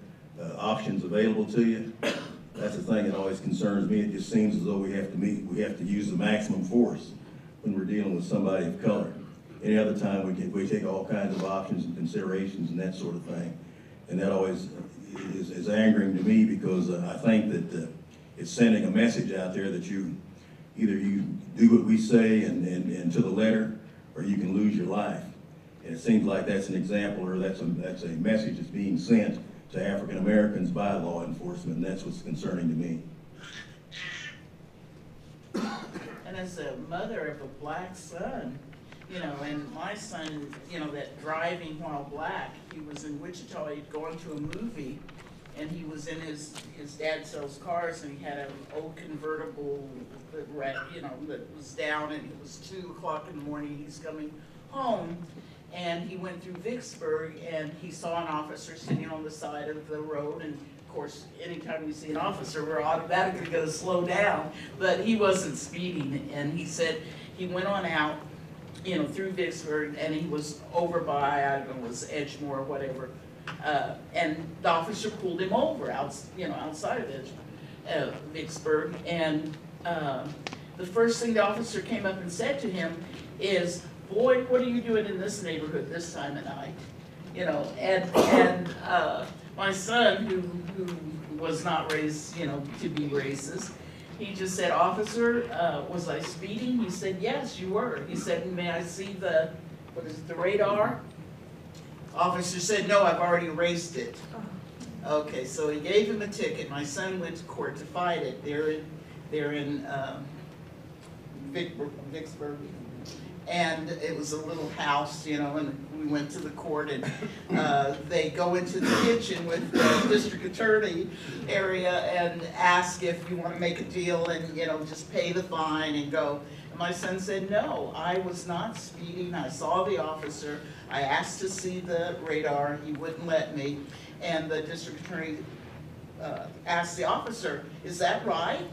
options available to you, that's the thing that always concerns me. It just seems as though we have to use the maximum force when we're dealing with somebody of color. Any other time we take all kinds of options and considerations and that sort of thing. And that always is angering to me because I think that it's sending a message out there that either you do what we say and to the letter, or you can lose your life. And it seems like that's an example, or that's a message that's being sent to African Americans by law enforcement, and that's what's concerning to me. And as a mother of a black son, you know, and my son, you know, that driving while black, he was in Wichita, he'd gone to a movie, and he was in his dad sells cars, and he had an old convertible that, you know, that was down, and it was 2 o'clock in the morning, he's coming home, and he went through Vicksburg, and he saw an officer sitting on the side of the road, and of course, anytime you see an officer, we're automatically going to slow down, but he wasn't speeding, and he said he went on out, you know, through Vicksburg, and he was over by, I don't know, it was Edgemore or whatever, and the officer pulled him over, outside of Vicksburg, and the first thing the officer came up and said to him is, "Boy, what are you doing in this neighborhood this time of night?" You know, and my son, who was not raised, you know, to be racist, he just said, "Officer, was I speeding?" He said, "Yes, you were." He said, "May I see the radar?" Officer said, "No, I've already erased it." Okay, so he gave him a ticket. My son went to court to fight it. They're in Vicksburg. And it was a little house, you know, and we went to the court, and they go into the kitchen with the district attorney area and ask if you want to make a deal and, you know, just pay the fine and go. And my son said, "No, I was not speeding. I saw the officer. I asked to see the radar. He wouldn't let me." And the district attorney asked the officer, "Is that right?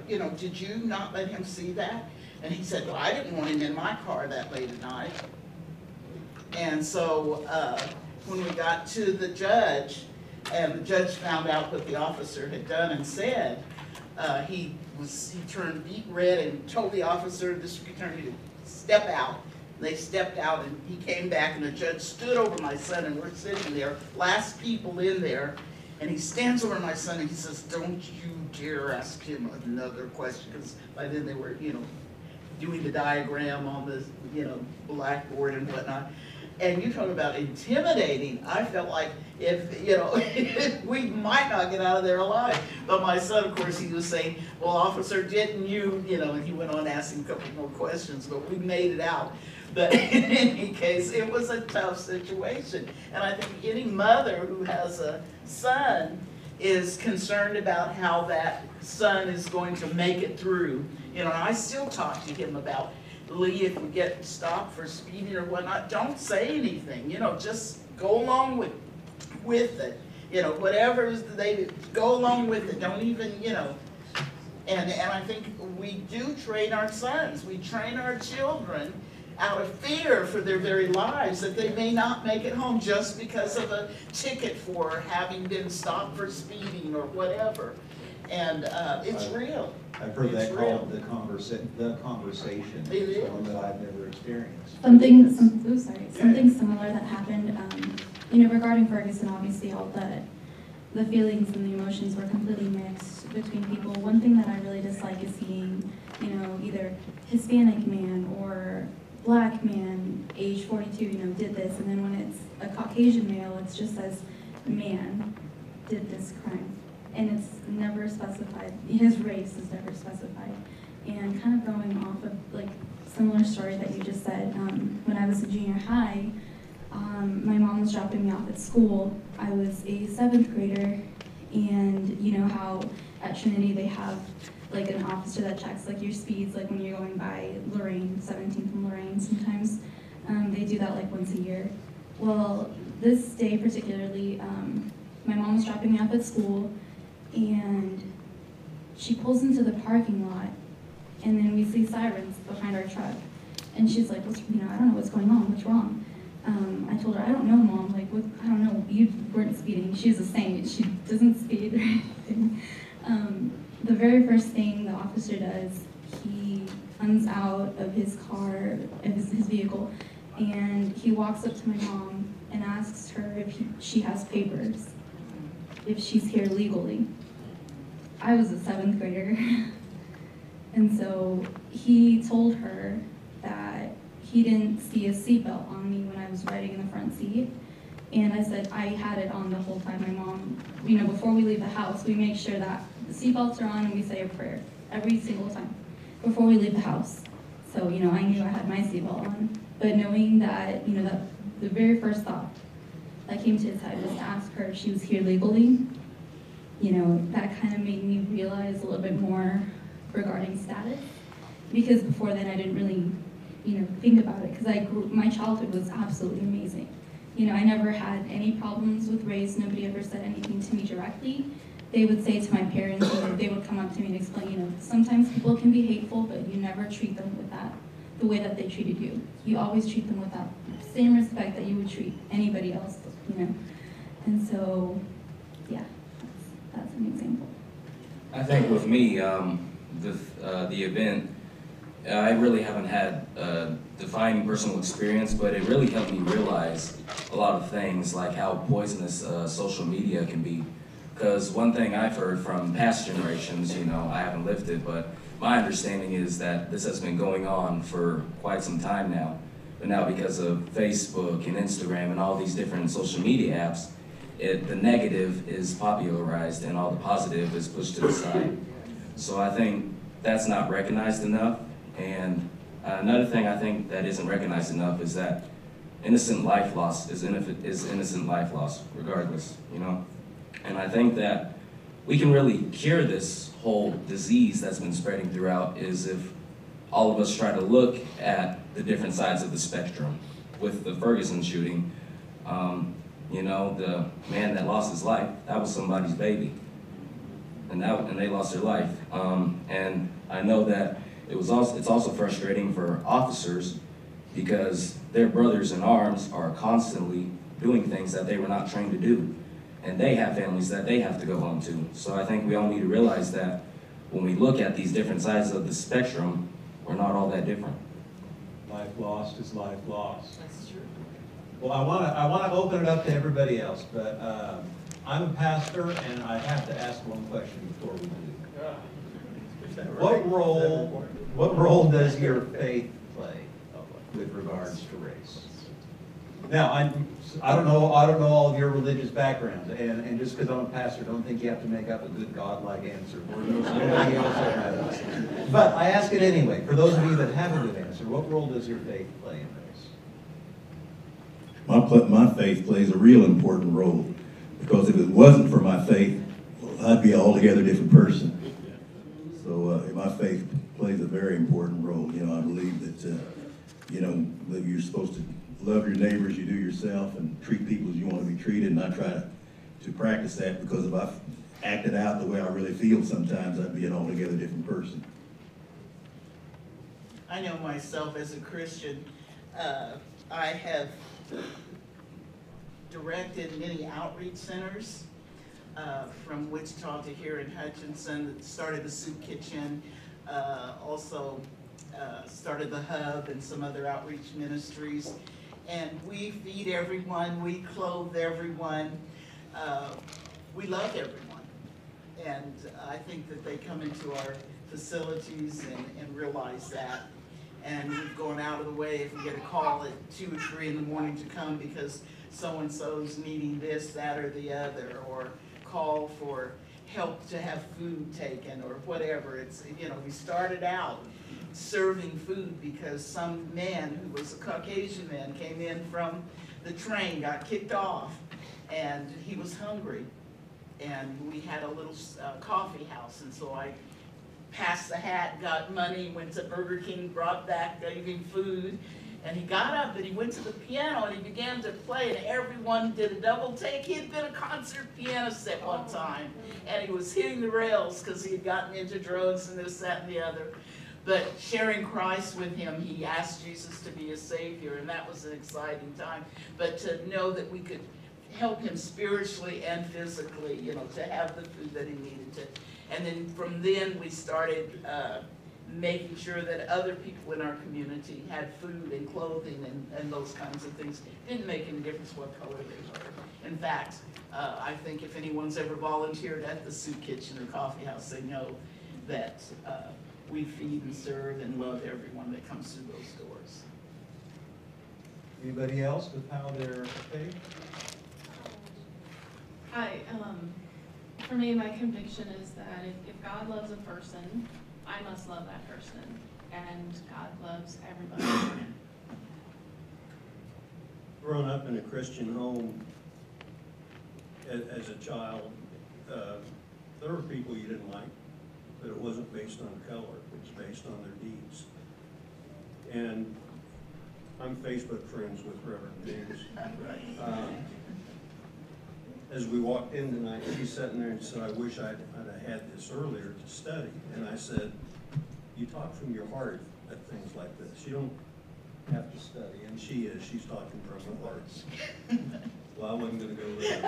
You know, did you not let him see that?" And he said, "Well, I didn't want him in my car that late at night." And so when we got to the judge, and the judge found out what the officer had done and said, he he turned beet red and told the officer, the district attorney, to step out. They stepped out and he came back and the judge stood over my son and we're sitting there, last people in there, and he stands over my son and he says, don't you dare ask him another question, because by then they were, you know, doing the diagram on the, you know, blackboard and whatnot. And you talk about intimidating. I felt like if, you know, we might not get out of there alive. But my son, of course, he was saying, well, officer, didn't you, you know, and he went on asking a couple more questions, but we made it out. But in any case, it was a tough situation. And I think any mother who has a son is concerned about how that son is going to make it through. You know, and I still talk to him about, Lee, if we get stopped for speeding or whatnot, don't say anything, you know, just go along with it. You know, whatever they go along with it, don't even, you know. And I think we do train our sons, we train our children out of fear for their very lives that they may not make it home just because of a ticket for having been stopped for speeding or whatever. And it's real. I've heard that called the conversation. It is. One that I've never experienced. Something similar that happened, you know, regarding Ferguson, obviously all the feelings and the emotions were completely mixed between people. One thing that I really dislike is seeing, you know, either Hispanic man or Black man, age 42, you know, did this, and then when it's a Caucasian male, it's just says, man did this crime. And it's never specified, his race is never specified. And kind of going off of like similar story that you just said, when I was in junior high, my mom was dropping me off at school. I was a 7th grader, and you know how at Trinity they have like an officer that checks like your speeds, like when you're going by Lorraine, 17th and Lorraine sometimes. They do that like once a year. Well, this day particularly, my mom was dropping me off at school, and she pulls into the parking lot, and then we see sirens behind our truck. And she's like, I don't know what's going on, what's wrong? I told her, I don't know, Mom, like, I don't know, you weren't speeding. She's a saint, she doesn't speed or anything. The very first thing the officer does, he comes out of his car, his vehicle, and he walks up to my mom and asks her if she has papers, if she's here legally. I was a 7th grader, and so he told her that he didn't see a seatbelt on me when I was riding in the front seat. And I said, I had it on the whole time. My mom, you know, before we leave the house, we make sure that the seatbelts are on and we say a prayer every single time before we leave the house. So, you know, I knew I had my seatbelt on. But knowing that, you know, that the very first thought that came to his head was to ask her if she was here legally, you know, that kind of made me realize a little bit more regarding status. Because before then I didn't really, you know, think about it, because my childhood was absolutely amazing. You know, I never had any problems with race. Nobody ever said anything to me directly. They would say to my parents, you know, they would come up to me and explain, you know, sometimes people can be hateful, but you never treat them with that, the way that they treated you. You always treat them with that same respect that you would treat anybody else, you know. And so, yeah, that's an example. I think with me, the event, I really haven't had a defining personal experience, but it really helped me realize a lot of things, like how poisonous social media can be. Because one thing I've heard from past generations, you know, I haven't lived it, but my understanding is that this has been going on for quite some time now. But now because of Facebook and Instagram and all these different social media apps, the negative is popularized and all the positive is pushed to the side. So I think that's not recognized enough. And another thing I think that isn't recognized enough is that innocent life loss is innocent life loss, regardless, you know? And I think that we can really cure this whole disease that's been spreading throughout is if all of us try to look at the different sides of the spectrum. With the Ferguson shooting, you know, the man that lost his life, that was somebody's baby. And they lost their life. And I know that it's also frustrating for officers because their brothers in arms are constantly doing things that they were not trained to do. And they have families that they have to go home to. So I think we all need to realize that when we look at these different sides of the spectrum, we're not all that different. Life lost is life lost. That's true. Well, I want to open it up to everybody else, but I'm a pastor, and I have to ask one question before we do. What role does your faith play with regards to race? Now, I don't know all of your religious backgrounds, and just because I'm a pastor, don't think you have to make up a good godlike answer. Nobody else has. But I ask it anyway. For those of you that have a good answer, what role does your faith play in this? My faith plays a real important role, because if it wasn't for my faith, I'd be an altogether different person. So my faith plays a very important role. You know, I believe that that you're supposed to love your neighbors, you do yourself, and treat people as you want to be treated. And I try to practice that, because if I acted out the way I really feel sometimes, I'd be an altogether different person. I know myself as a Christian, I have directed many outreach centers from Wichita to here in Hutchinson, started the soup kitchen, also started the hub and some other outreach ministries. And we feed everyone, we clothe everyone, we love everyone. And I think that they come into our facilities and realize that. And we've gone out of the way if we get a call at 2 or 3 in the morning to come because so-and-so's needing this, that, or the other, or call for help to have food taken or whatever. It's, we started out serving food because some man who was a Caucasian man came in from the train, got kicked off, and he was hungry. And we had a little coffee house, and so I passed the hat, got money, went to Burger King, brought back, gave him food, and he got up and he went to the piano and he began to play, and everyone did a double take. He had been a concert pianist at one time, and he was hitting the rails because he had gotten into drugs and this, that, and the other. But sharing Christ with him, he asked Jesus to be his Savior, and that was an exciting time. But to know that we could help him spiritually and physically, to have the food that he needed to. And then from then we started making sure that other people in our community had food and clothing and those kinds of things. It didn't make any difference what color they were. In fact, I think if anyone's ever volunteered at the soup kitchen or coffee house, they know that we feed and serve and love everyone that comes through those doors. Anybody else with how their faith? Hi, for me, my conviction is that if God loves a person, I must love that person, and God loves everybody. Growing up in a Christian home as a child, there were people you didn't like, but it wasn't based on color, it was based on their deeds. And I'm Facebook friends with Reverend James. As we walked in tonight, she's sitting there and said, I wish I'd had this earlier to study. And I said, you talk from your heart at things like this. You don't have to study. And she is. She's talking from her heart. Well, I wasn't going to go there.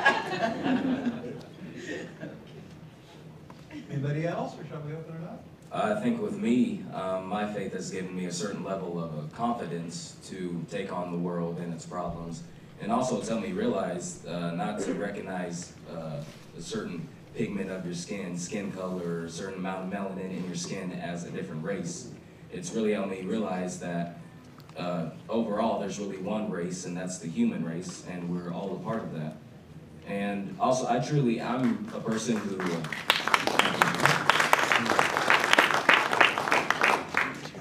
Anybody else, or shall we open it up? I think with me, my faith has given me a certain level of confidence to take on the world and its problems. And also it's helped me realize not to recognize a certain pigment of your skin color, or a certain amount of melanin in your skin as a different race. It's really helped me realize that overall there's really one race, and that's the human race, and we're all a part of that. And also I'm a person who,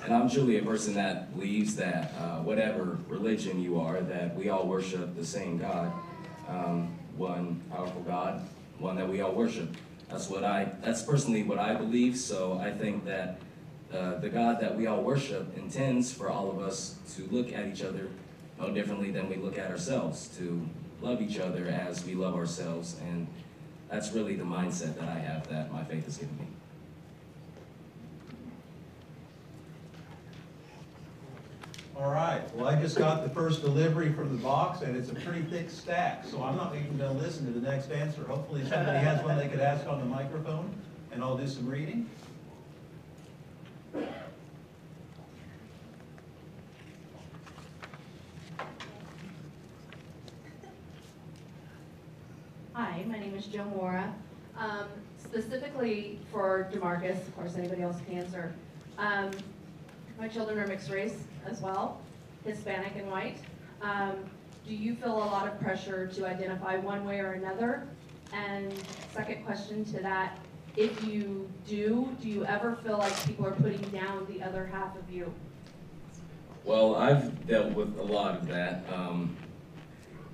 and I'm truly a person that believes that whatever religion you are, that we all worship the same God, one powerful God, one that we all worship. That's personally what I believe. So I think that the God that we all worship intends for all of us to look at each other no differently than we look at ourselves, to love each other as we love ourselves. And that's really the mindset that I have, that my faith has given me. All right, well, I just got the first delivery from the box, and it's a pretty thick stack, so I'm not even going to listen to the next answer. Hopefully somebody has one they could ask on the microphone, and I'll do some reading. Hi, my name is Joe Mora. Specifically for DeMarcus, of course anybody else can answer. My children are mixed race as well, Hispanic and white. Do you feel a lot of pressure to identify one way or another? And second question to that, if you do you ever feel like people are putting down the other half of you? Well, I've dealt with a lot of that.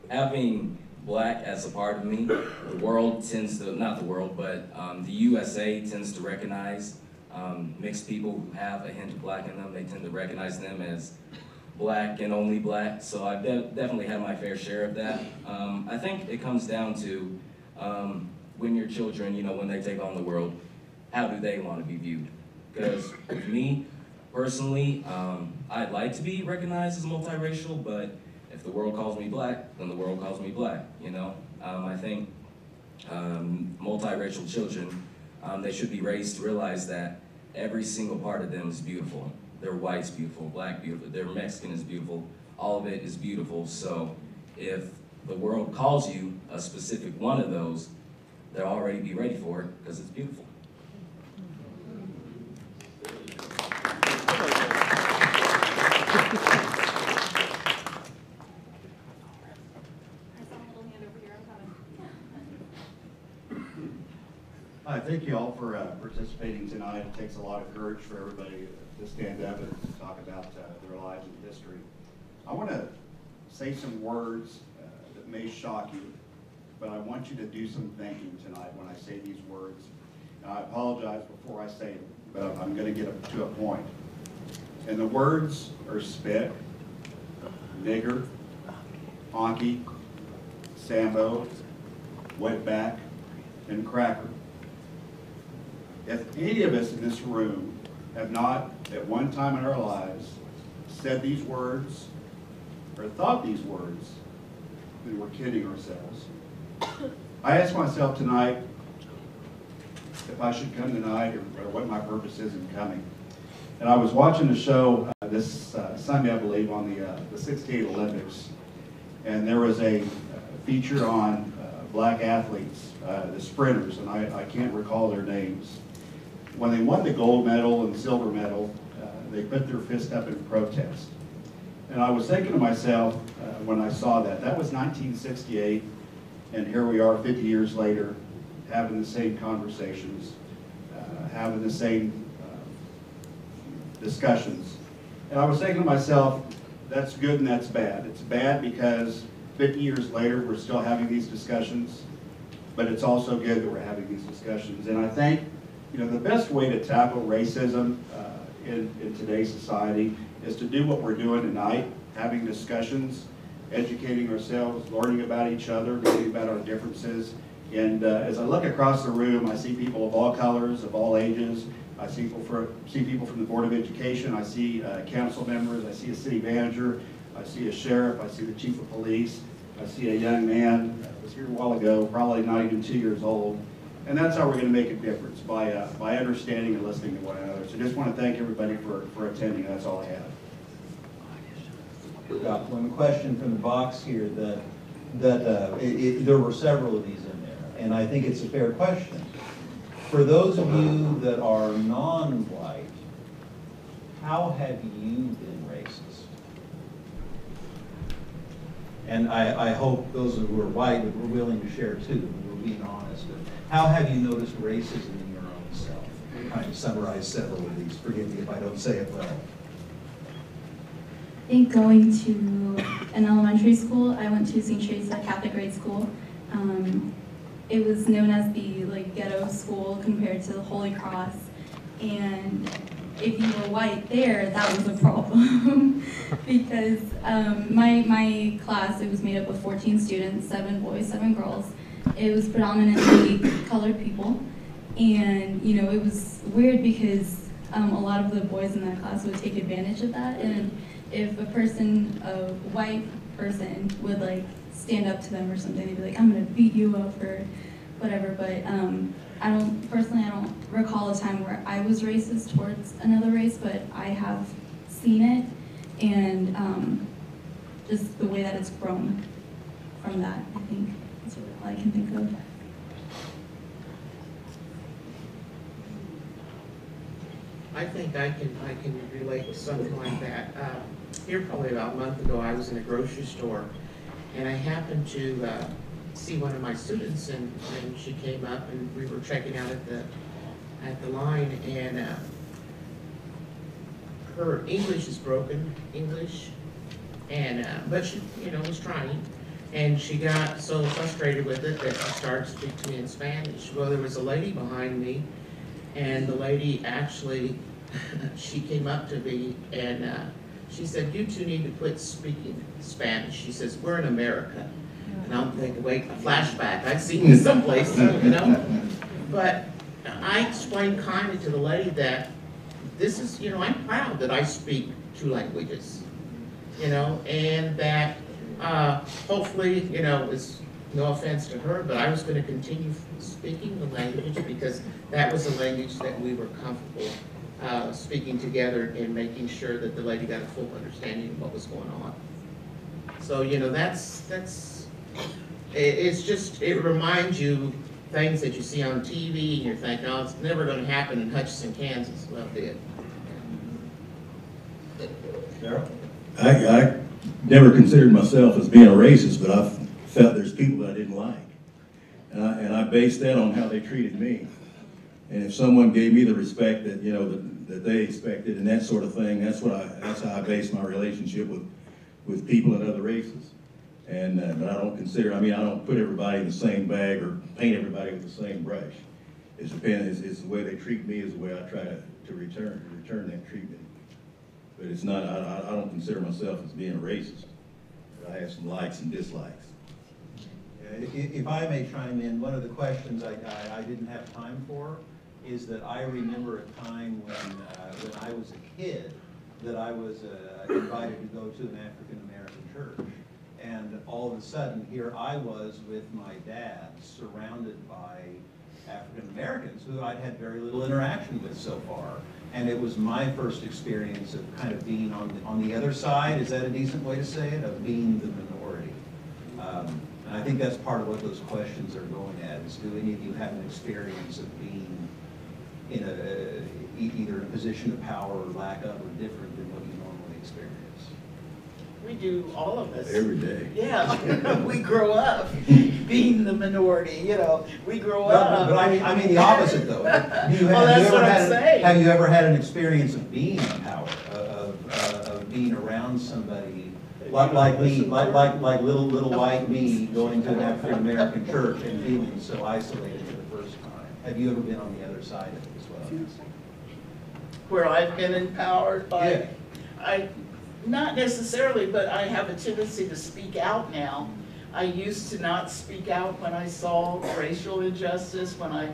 Having black as a part of me, the world tends to, not the world, but the USA tends to recognize mixed people who have a hint of black in them. They tend to recognize them as black and only black, so I've definitely had my fair share of that. I think it comes down to when your children, when they take on the world, how do they want to be viewed? Because with me, personally, I'd like to be recognized as multiracial, but if the world calls me black, then the world calls me black, I think multiracial children, they should be raised to realize that every single part of them is beautiful. Their white's beautiful, black beautiful, their Mexican is beautiful, all of it is beautiful. So if the world calls you a specific one of those, they'll already be ready for it because it's beautiful. Hi, thank you all for participating tonight. It takes a lot of courage for everybody to stand up and to talk about their lives and history. I want to say some words that may shock you, but I want you to do some thinking tonight when I say these words. Now, I apologize before I say them, but I'm going to get to a point. And the words are spit, nigger, honky, sambo, wetback, and cracker. If any of us in this room have not, at one time in our lives, said these words or thought these words, then we're kidding ourselves. I asked myself tonight if I should come tonight or what my purpose is in coming. And I was watching a show this Sunday, I believe, on the 68 Olympics. And there was a feature on black athletes, the sprinters, and I can't recall their names. When they won the gold medal and silver medal, they put their fist up in protest. And I was thinking to myself when I saw that was 1968, and here we are 50 years later, having the same conversations, having the same discussions. And I was thinking to myself, that's good and that's bad. It's bad because 50 years later, we're still having these discussions, but it's also good that we're having these discussions. And I think, the best way to tackle racism in today's society is to do what we're doing tonight, having discussions, educating ourselves, learning about each other, learning about our differences. And as I look across the room, I see people of all colors, of all ages. I see people from the Board of Education. I see council members. I see a city manager. I see a sheriff. I see the chief of police. I see a young man that was here a while ago, probably not even 2 years old. And that's how we're going to make a difference, by understanding and listening to one another. So just want to thank everybody for attending. That's all I have. Got one question from the box here there were several of these in there, and I think it's a fair question. For those of you that are non-white, how have you been racist? And I hope those who are white were willing to share too, we're being honest. How have you noticed racism in your own self? I'm trying to summarize several of these. Forgive me if I don't say it well. I think going to an elementary school, I went to St. Teresa Catholic grade school. It was known as the ghetto school compared to the Holy Cross, and if you were white there, that was a problem because my class, it was made up of 14 students, 7 boys, 7 girls. It was predominantly colored people, and it was weird because a lot of the boys in that class would take advantage of that, and if a white person would stand up to them or something, they'd be like, I'm gonna beat you up or whatever. But personally, I don't recall a time where I was racist towards another race, but I have seen it, and just the way that it's grown from that, I think, is really all I can think of. I think I can relate to something like that. Here probably about a month ago, I was in a grocery store, and I happened to see one of my students, and she came up, and we were checking out at the line, and her English is broken English, and but she, was trying, and she got so frustrated with it that she started to speak to me in Spanish. Well, there was a lady behind me, and the lady actually, she came up to me and she said, "You two need to quit speaking Spanish." She says, "We're in America." And I'm thinking, wait, a flashback, I've seen this someplace, But I explained kindly to the lady that this is, I'm proud that I speak 2 languages, and that hopefully, it's no offense to her, but I was going to continue speaking the language because that was a language that we were comfortable speaking together and making sure that the lady got a full understanding of what was going on. So, it reminds you things that you see on TV and you're thinking, oh, it's never going to happen in Hutchinson, Kansas. Well, it did. Darryl? I never considered myself as being a racist, but I felt there's people that I didn't like. And I based that on how they treated me. And if someone gave me the respect that, that they expected and that sort of thing, that's how I base my relationship with people and other races. And but I don't consider, I don't put everybody in the same bag or paint everybody with the same brush. It's the way they treat me is the way I try to return that treatment. But it's not, I don't consider myself as being a racist. I have some likes and dislikes. If I may chime in, one of the questions I didn't have time for is that I remember a time when I was a kid that I was invited to go to an African-American church. And all of a sudden, here I was with my dad surrounded by African-Americans who I'd had very little interaction with so far. And it was my first experience of kind of being on the other side, is that a decent way to say it, of being the minority. And I think that's part of what those questions are going at, is do any of you have an experience of being in either a position of power or lack of, or different than what you normally experience? We do, all of us. Every day. Yeah, we grow up being the minority, we grow up. But I mean the opposite though. Have you ever had an experience of being in power, of being around somebody like me, like little white me going to an African American church and feeling so isolated for the first time? Have you ever been on the other side of it as well? Where I've been empowered by, Yeah. Not necessarily, but I have a tendency to speak out now. I used to not speak out when I saw racial injustice, when I,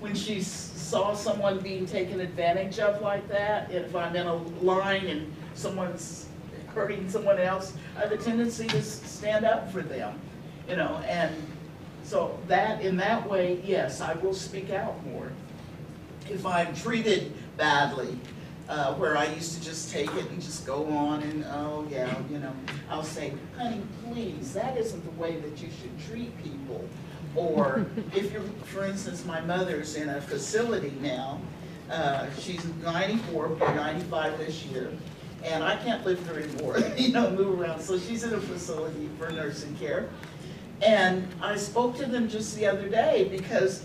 when she saw someone being taken advantage of like that. If I'm in a line and someone's hurting someone else, I have a tendency to stand up for them, and so that, in that way, yes, I will speak out more. If I'm treated badly, where I used to just take it and just go on and, oh yeah, I'll say, honey, please, that isn't the way that you should treat people. Or if you're, for instance, my mother's in a facility now, she's 94, or 95 this year, and I can't lift her anymore, move around. So she's in a facility for nursing care. And I spoke to them just the other day because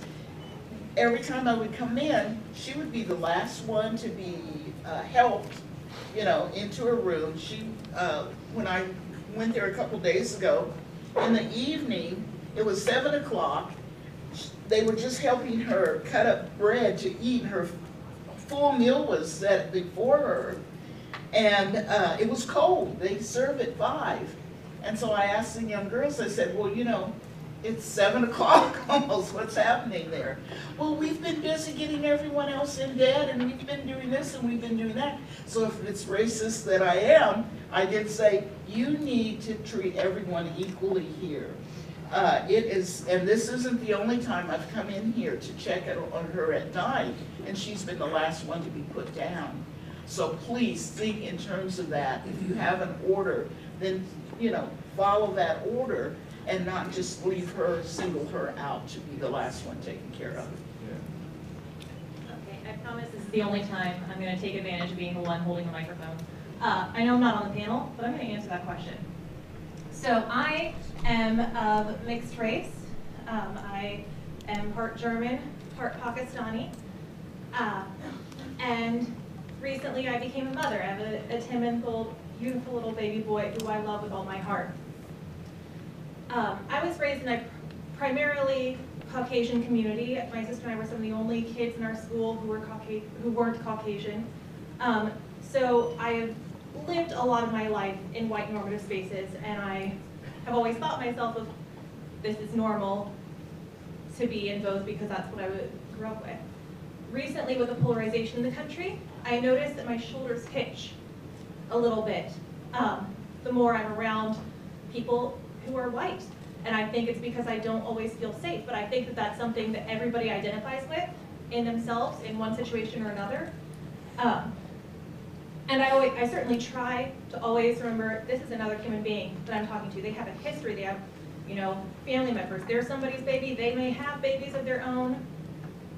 every time I would come in, she would be the last one to be helped, into a room. She, when I went there a couple days ago, in the evening, it was 7 o'clock. They were just helping her cut up bread to eat. Her full meal was set before her, and it was cold. They serve at 5. And so I asked the young girls, I said, well, it's 7 o'clock almost, what's happening there? Well, we've been busy getting everyone else in bed, and we've been doing this and we've been doing that. So if it's racist that I am, I did say, you need to treat everyone equally here. It is, and this isn't the only time I've come in here to check on her at night, and she's been the last one to be put down. So please think in terms of that. If you have an order, then, you know, follow that order and not just leave her, single her out to be the last one taken care of. Okay, I promise this is the only time I'm going to take advantage of being the one holding the microphone. I know I'm not on the panel, but I'm going to answer that question. So I am of mixed race. I am part German, part Pakistani. And recently I became a mother. I have a 10-month-old, beautiful little baby boy who I love with all my heart. I was raised in a primarily Caucasian community. My sister and I were some of the only kids in our school who weren't Caucasian. So I have lived a lot of my life in white normative spaces, and I have always thought myself of this is normal to be in both because that's what I grew up with. Recently, with the polarization in the country, I noticed that my shoulders hitch a little bit the more I'm around people who are white. And I think it's because I don't always feel safe, but I think that that's something that everybody identifies with in themselves in one situation or another. And I certainly try to always remember this is another human being that I'm talking to. They have a history, they have, you know, family members. They're somebody's baby, they may have babies of their own,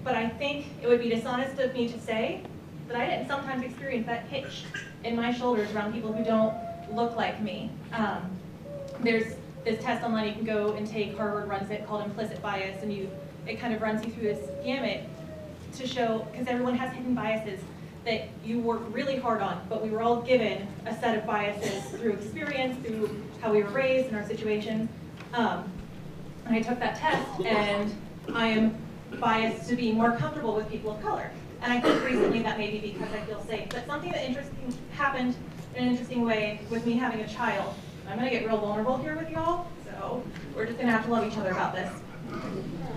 but I think it would be dishonest of me to say that I didn't sometimes experience that hitch in my shoulders around people who don't look like me. There's this test online you can go and take, Harvard runs it, called implicit bias, and it kind of runs you through this gamut to show, because everyone has hidden biases that you work really hard on, but we were all given a set of biases through experience, through how we were raised in our situations. And I took that test, and I am biased to be more comfortable with people of color. And I think recently that may be because I feel safe. But something that happened in an interesting way with me having a child. I'm gonna get real vulnerable here with y'all, so we're just gonna have to love each other about this.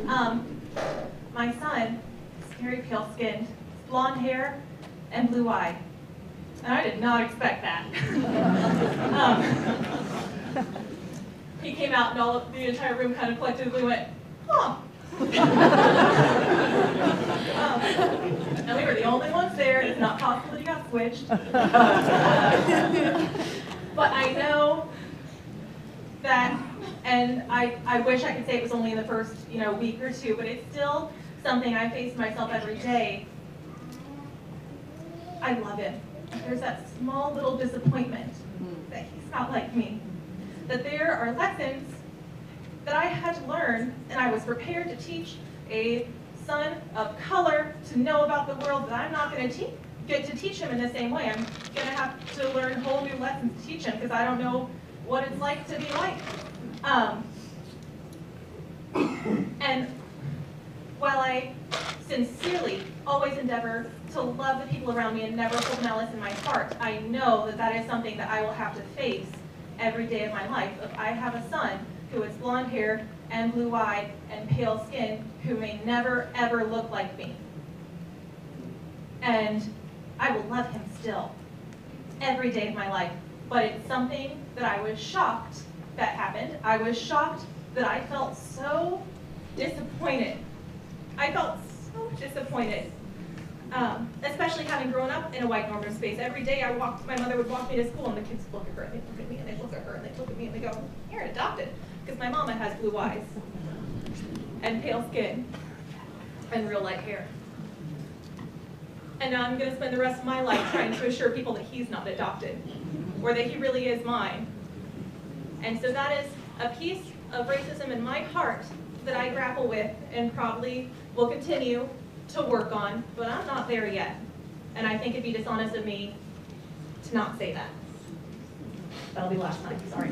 My son is very pale skinned, blonde hair, and blue eye. And I did not expect that. He came out and the entire room kind of collectively went, huh. And we were the only ones there. It's not possible that he got switched. But I know that, and I wish I could say it was only in the first week or two, but it's still something I face myself every day. I love him. There's that small little disappointment that he's not like me. That there are lessons that I had to learn, and I was prepared to teach a son of color to know about the world, that I'm not going to get to teach him in the same way. I'm going to have to learn whole new lessons to teach him because I don't know what it's like to be like. And while I sincerely always endeavor to love the people around me and never hold malice in my heart, I know that that is something that I will have to face every day of my life. If I have a son who is blonde hair and blue-eyed and pale skin who may never ever look like me. And I will love him still every day of my life. But it's something that I was shocked that happened. I was shocked that I felt so disappointed. I felt so disappointed. Especially having grown up in a white normative space. Every day my mother would walk me to school and the kids would look at her and they'd look at me and they'd look at her and they'd look at me and they'd go, you're adopted. Because my mama has blue eyes and pale skin and real light hair. And now I'm going to spend the rest of my life trying to assure people that he's not adopted or that he really is mine. And so that is a piece of racism in my heart that I grapple with and probably will continue to work on, but I'm not there yet. And I think it'd be dishonest of me to not say that. That'll be the last time, sorry.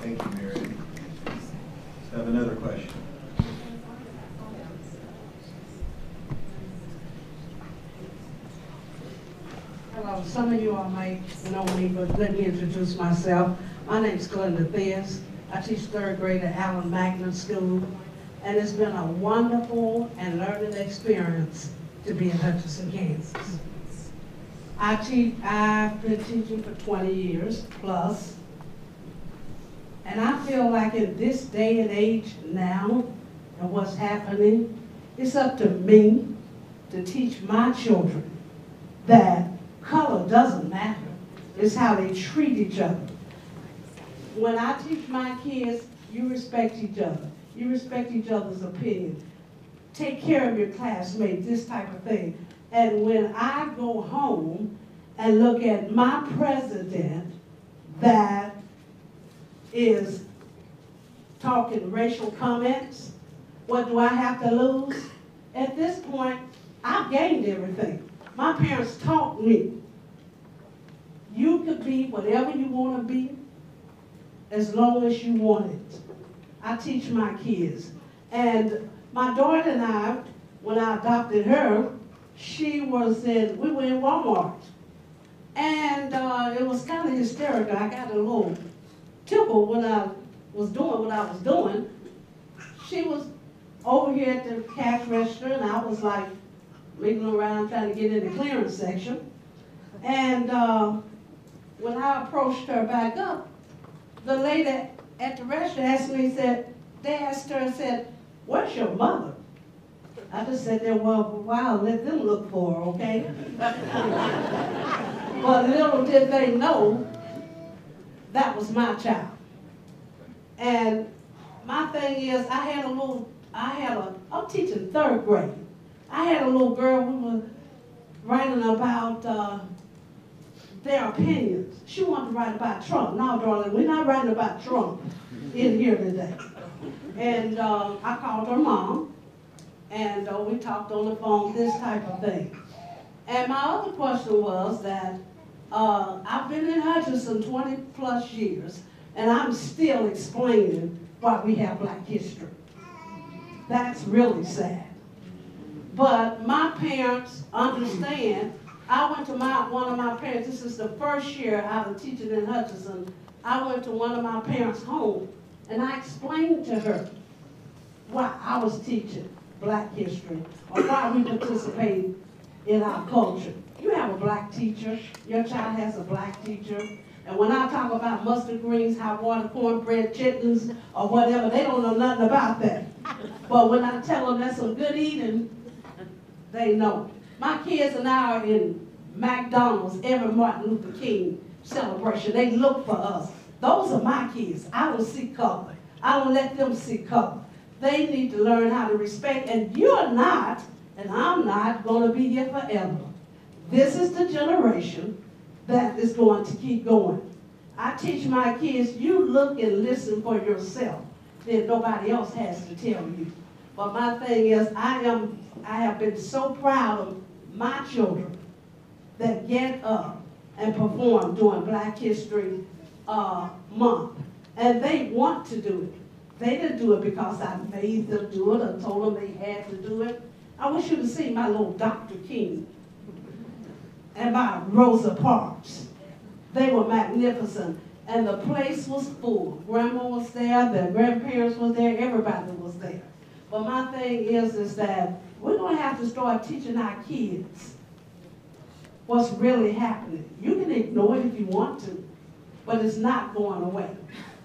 Thank you, Mary. Let's have another question. Hello, some of you all may know me, but let me introduce myself. My name is Glenda Theus. I teach third grade at Allen Magnet School, and it's been a wonderful and learning experience to be in Hutchinson, Kansas. I've been teaching for 20 years plus. And I feel like in this day and age now, and what's happening, it's up to me to teach my children that color doesn't matter. It's how they treat each other. When I teach my kids, you respect each other. You respect each other's opinion. Take care of your classmates, this type of thing. And when I go home and look at my president that is talking racial comments, what do I have to lose? At this point, I've gained everything. My parents taught me, you could be whatever you want to be as long as you want it. I teach my kids. And my daughter and I, when I adopted her, we were in Walmart. And it was kind of hysterical. I got a little tickle when I was doing what I was doing. She was over here at the cash register, and I was like wiggling around trying to get in the clearance section. And when I approached her back up, the lady at the register asked me, they asked her and said, "Where's your mother?" I just said there, well, for a while, let them look for her, okay? But little did they know that was my child. And my thing is, I'm teaching 3rd grade. I had a little girl, we were writing about their opinions. She wanted to write about Trump. No, darling, we're not writing about Trump in here today. And I called her mom, and we talked on the phone, this type of thing. And my other question was that I've been in Hutchinson 20 plus years, and I'm still explaining why we have Black history. That's really sad. But my parents understand. I went to one of my parents, this is the first year I was teaching in Hutchinson. I went to one of my parents' home, and I explained to her why I was teaching Black history, or why we participate in our culture. You have a Black teacher, your child has a Black teacher, and when I talk about mustard greens, hot water, cornbread, chitlins, or whatever, they don't know nothing about that. But when I tell them that's some good eating, they know. My kids and I are in McDonald's every Martin Luther King celebration. They look for us. Those are my kids. I don't see color. I don't let them see color. They need to learn how to respect, and you're not, and I'm not, going to be here forever. This is the generation that is going to keep going. I teach my kids, you look and listen for yourself, then nobody else has to tell you. But my thing is, I have been so proud of my children that get up and perform during Black History Month. And they want to do it. They didn't do it because I made them do it or told them they had to do it. I wish you could see my little Dr. King and my Rosa Parks. They were magnificent. And the place was full. Grandma was there, their grandparents was there, everybody was there. But my thing is that we're going to have to start teaching our kids what's really happening. You can ignore it if you want to, but it's not going away.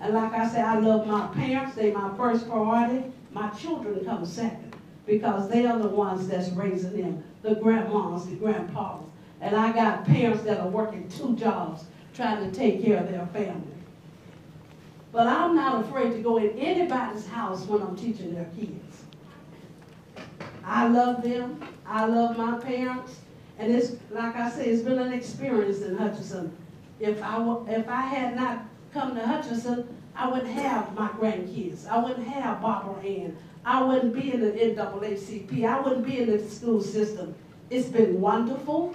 And like I said, I love my parents. They're my first priority. My children come second because they are the ones that's raising them, the grandmas, the grandpas. And I got parents that are working 2 jobs trying to take care of their family. But I'm not afraid to go in anybody's house when I'm teaching their kids. I love them. I love my parents. And it's, like I say, it's been an experience in Hutchinson. If I had not come to Hutchinson, I wouldn't have my grandkids. I wouldn't have Barbara Ann. I wouldn't be in the NAACP. I wouldn't be in the school system. It's been wonderful,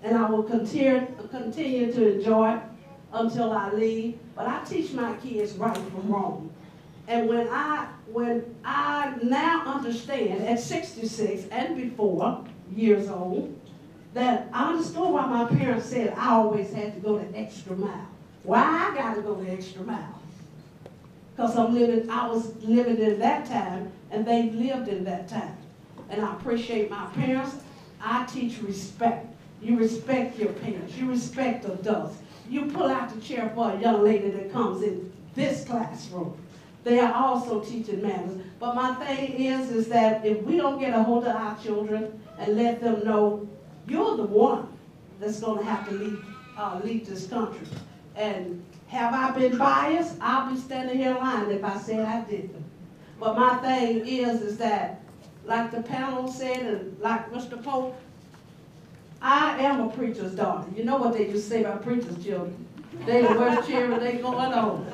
and I will continue to enjoy it until I leave. But I teach my kids right from wrong. And when I now understand at 66 and before years old, that I understood why my parents said I always had to go the extra mile. Why I got to go the extra mile? Because I was living in that time, and they lived in that time. And I appreciate my parents. I teach respect. You respect your parents. You respect adults. You pull out the chair for a young lady that comes in this classroom. They are also teaching manners. But my thing is that if we don't get a hold of our children and let them know you're the one that's going to have to lead this country. And have I been biased? I'll be standing here lying if I said I didn't. But my thing is that, like the panel said, and like Mr. Pope, I am a preacher's daughter. You know what they used to say about preacher's children. They the worst children they going on.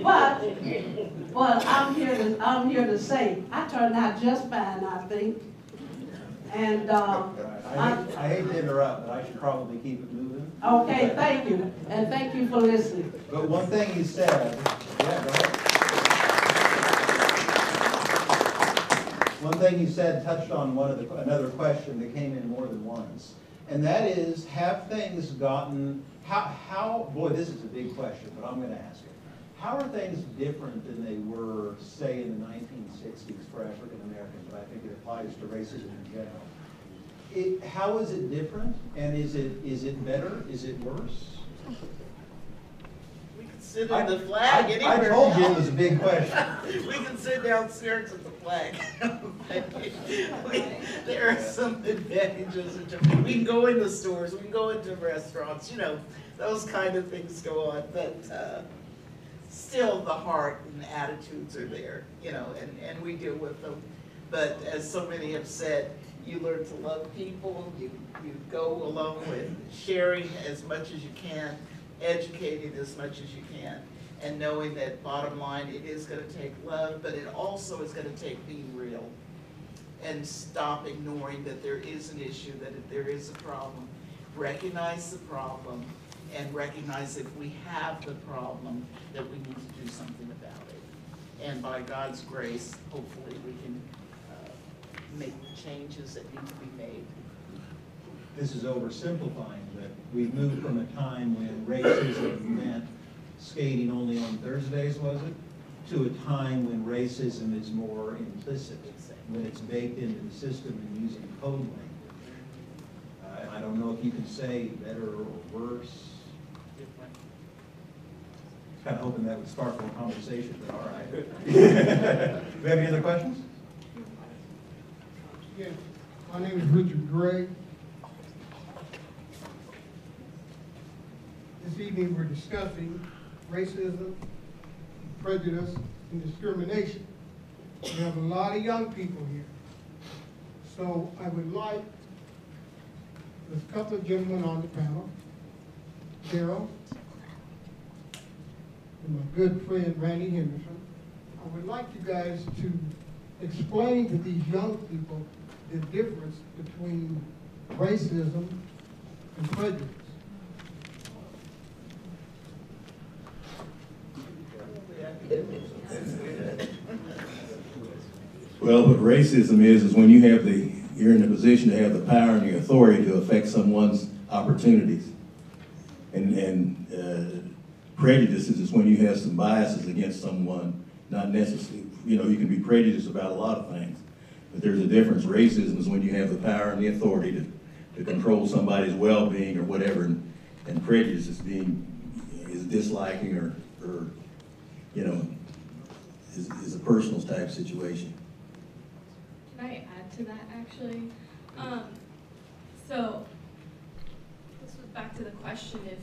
But I'm here to say I turned out just fine, I think. And I hate to interrupt, but I should probably keep it moving. Okay, thank you, and thank you for listening. But one thing you said, yeah, go ahead. One thing you said touched on another question that came in more than once, and that is, have things gotten boy, this is a big question, but I'm going to ask it. How are things different than they were, say, in the 1960s for African Americans? But I think it applies to racism in general. How is it different, and is it better? Is it worse? We can sit in the flag anywhere. I told you it was a big question. We can sit downstairs at the flag. There are some advantages. We can go into stores, we can go into restaurants, you know, those kind of things go on, but still the heart and attitudes are there, you know, and we deal with them. But as so many have said, you learn to love people, you go along with sharing as much as you can, educating as much as you can, and knowing that bottom line, it is going to take love, but it also is going to take being real and stop ignoring that there is an issue, that there is a problem. Recognize the problem and recognize if we have the problem that we need to do something about it. And by God's grace, hopefully we can make the changes that need to be made. This is oversimplifying, but we've moved from a time when racism meant skating only on Thursdays, was it? To a time when racism is more implicit, when it's baked into the system and using code language. And I don't know if you can say better or worse. Kind of hoping that would spark more conversation, but all right. Do we have any other questions? Yeah, my name is Richard Gray. This evening we're discussing racism, prejudice, and discrimination. We have a lot of young people here. So I would like, there's a couple of gentlemen on the panel, Daryl, and my good friend Randy Henderson. I would like you guys to explain to these young people the difference between racism and prejudice. Well, what racism is when you have you're in the position to have the power and the authority to affect someone's opportunities. And prejudice is when you have some biases against someone, not necessarily, you know, you can be prejudiced about a lot of things. But there's a difference. Racism is when you have the power and the authority to control somebody's well-being or whatever, and prejudice is disliking or you know, is a personal type situation. Can I add to that, actually? So this was back to the question if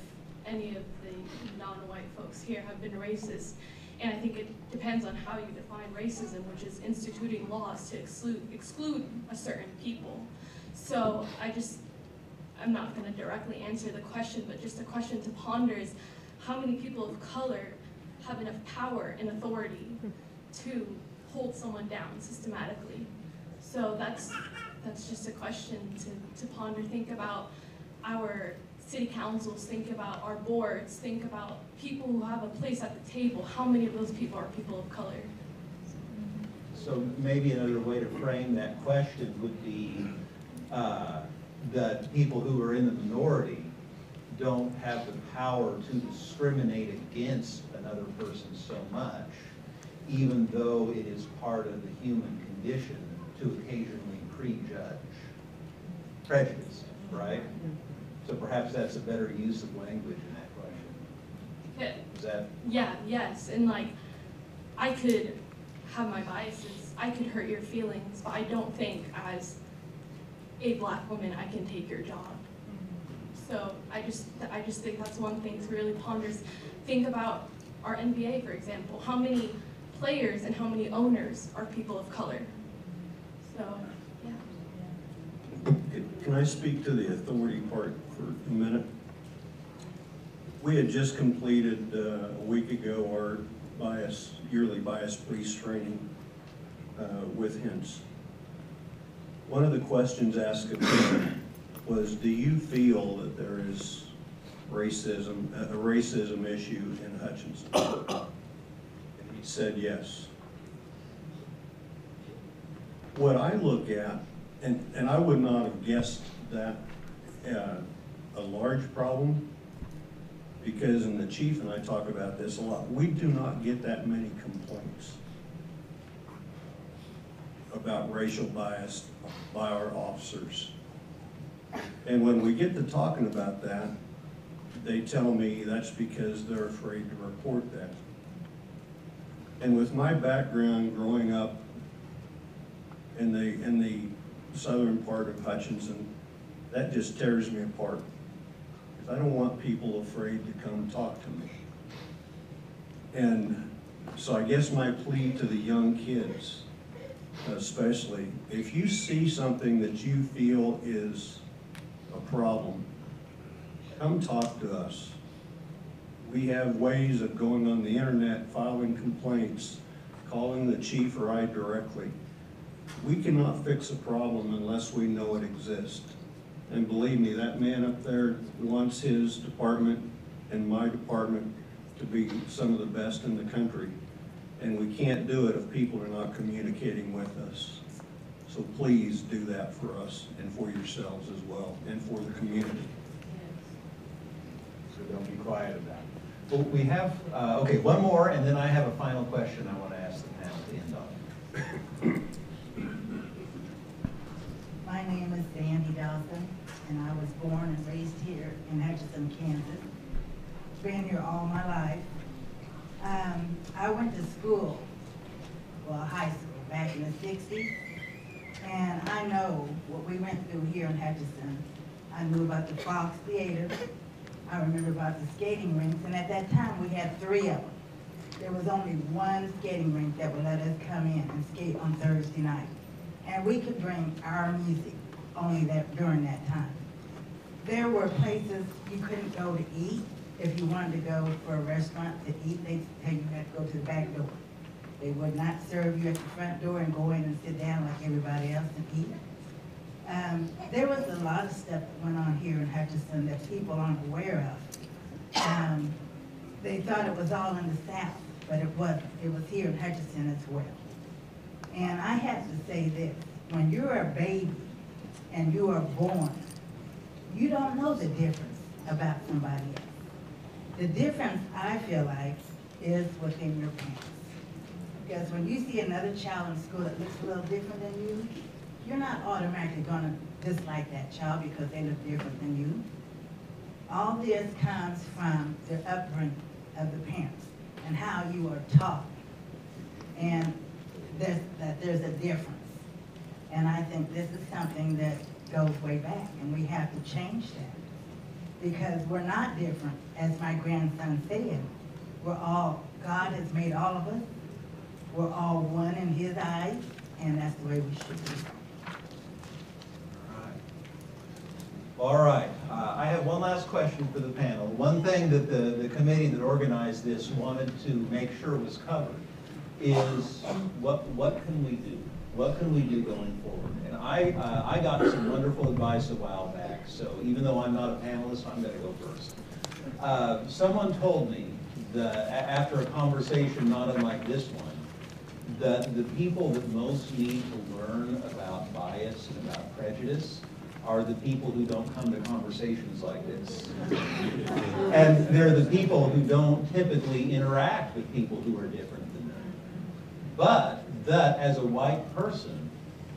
any of the non-white folks here have been racist. And I think it depends on how you define racism, which is instituting laws to exclude a certain people. So I'm not going to directly answer the question, but just a question to ponder is how many people of color have enough power and authority to hold someone down systematically? So that's just a question to ponder. Think about our city councils, think about our boards, think about people who have a place at the table. How many of those people are people of color? So maybe another way to frame that question would be that people who are in the minority don't have the power to discriminate against another person so much, even though it is part of the human condition to occasionally prejudge prejudice, right? So perhaps that's a better use of language in that question. Is that? Yeah, yes, and like, I could have my biases, I could hurt your feelings, but I don't think as a black woman I can take your job. So I just think that's one thing to really ponder. Think about our NBA, for example. How many players and how many owners are people of color? So, yeah. Can I speak to the authority part for a minute? We had just completed a week ago our yearly bias police training with hints. One of the questions asked of me was, do you feel that there is a racism issue in Hutchinson? And he said yes. What I look at, and I would not have guessed that a large problem, because, and the chief and I talk about this a lot, we do not get that many complaints about racial bias by our officers. And when we get to talking about that, they tell me that's because they're afraid to report that. And with my background growing up in the southern part of Hutchinson, that just tears me apart. Because I don't want people afraid to come talk to me. And so I guess my plea to the young kids, especially, if you see something that you feel is a problem, come talk to us. We have ways of going on the internet, filing complaints, calling the chief or I directly. We cannot fix a problem unless we know it exists. And believe me, that man up there wants his department and my department to be some of the best in the country. And we can't do it if people are not communicating with us. So please do that for us and for yourselves as well, and for the community. So don't be quiet about it. Well, we have, okay, one more, and then I have a final question I want to ask the panel to end on. My name is Sandy Dawson, and I was born and raised here in Hutchinson, Kansas. Been here all my life. I went to school, well, high school, back in the 60s, and I know what we went through here in Hutchinson. I knew about the Fox Theater. I remember about the skating rinks, and at that time we had 3 of them. There was only one skating rink that would let us come in and skate on Thursday night. And we could bring our music only during that time. There were places you couldn't go to eat. If you wanted to go for a restaurant to eat, they'd tell you had to go to the back door. They would not serve you at the front door and go in and sit down like everybody else and eat. There was a lot of stuff that went on here in Hutchinson that people aren't aware of. They thought it was all in the South, but it wasn't. It was here in Hutchinson as well. And I have to say this, when you're a baby and you are born, you don't know the difference about somebody else. The difference, I feel like, is within your parents. Because when you see another child in school that looks a little different than you, you're not automatically going to dislike that child because they look different than you. All this comes from the upbringing of the parents and how you are taught. And there's a difference. And I think this is something that goes way back, and we have to change that. Because we're not different, as my grandson said. We're all, God has made all of us. We're all one in His eyes, and that's the way we should be. All right. I have one last question for the panel. One thing that the committee that organized this wanted to make sure was covered is what can we do? What can we do going forward? And I got some wonderful advice a while back, so even though I'm not a panelist, I'm going to go first. Someone told me that after a conversation not unlike this one, that the people that most need to learn about bias and about prejudice are the people who don't come to conversations like this. And they're the people who don't typically interact with people who are different than them. But that, as a white person,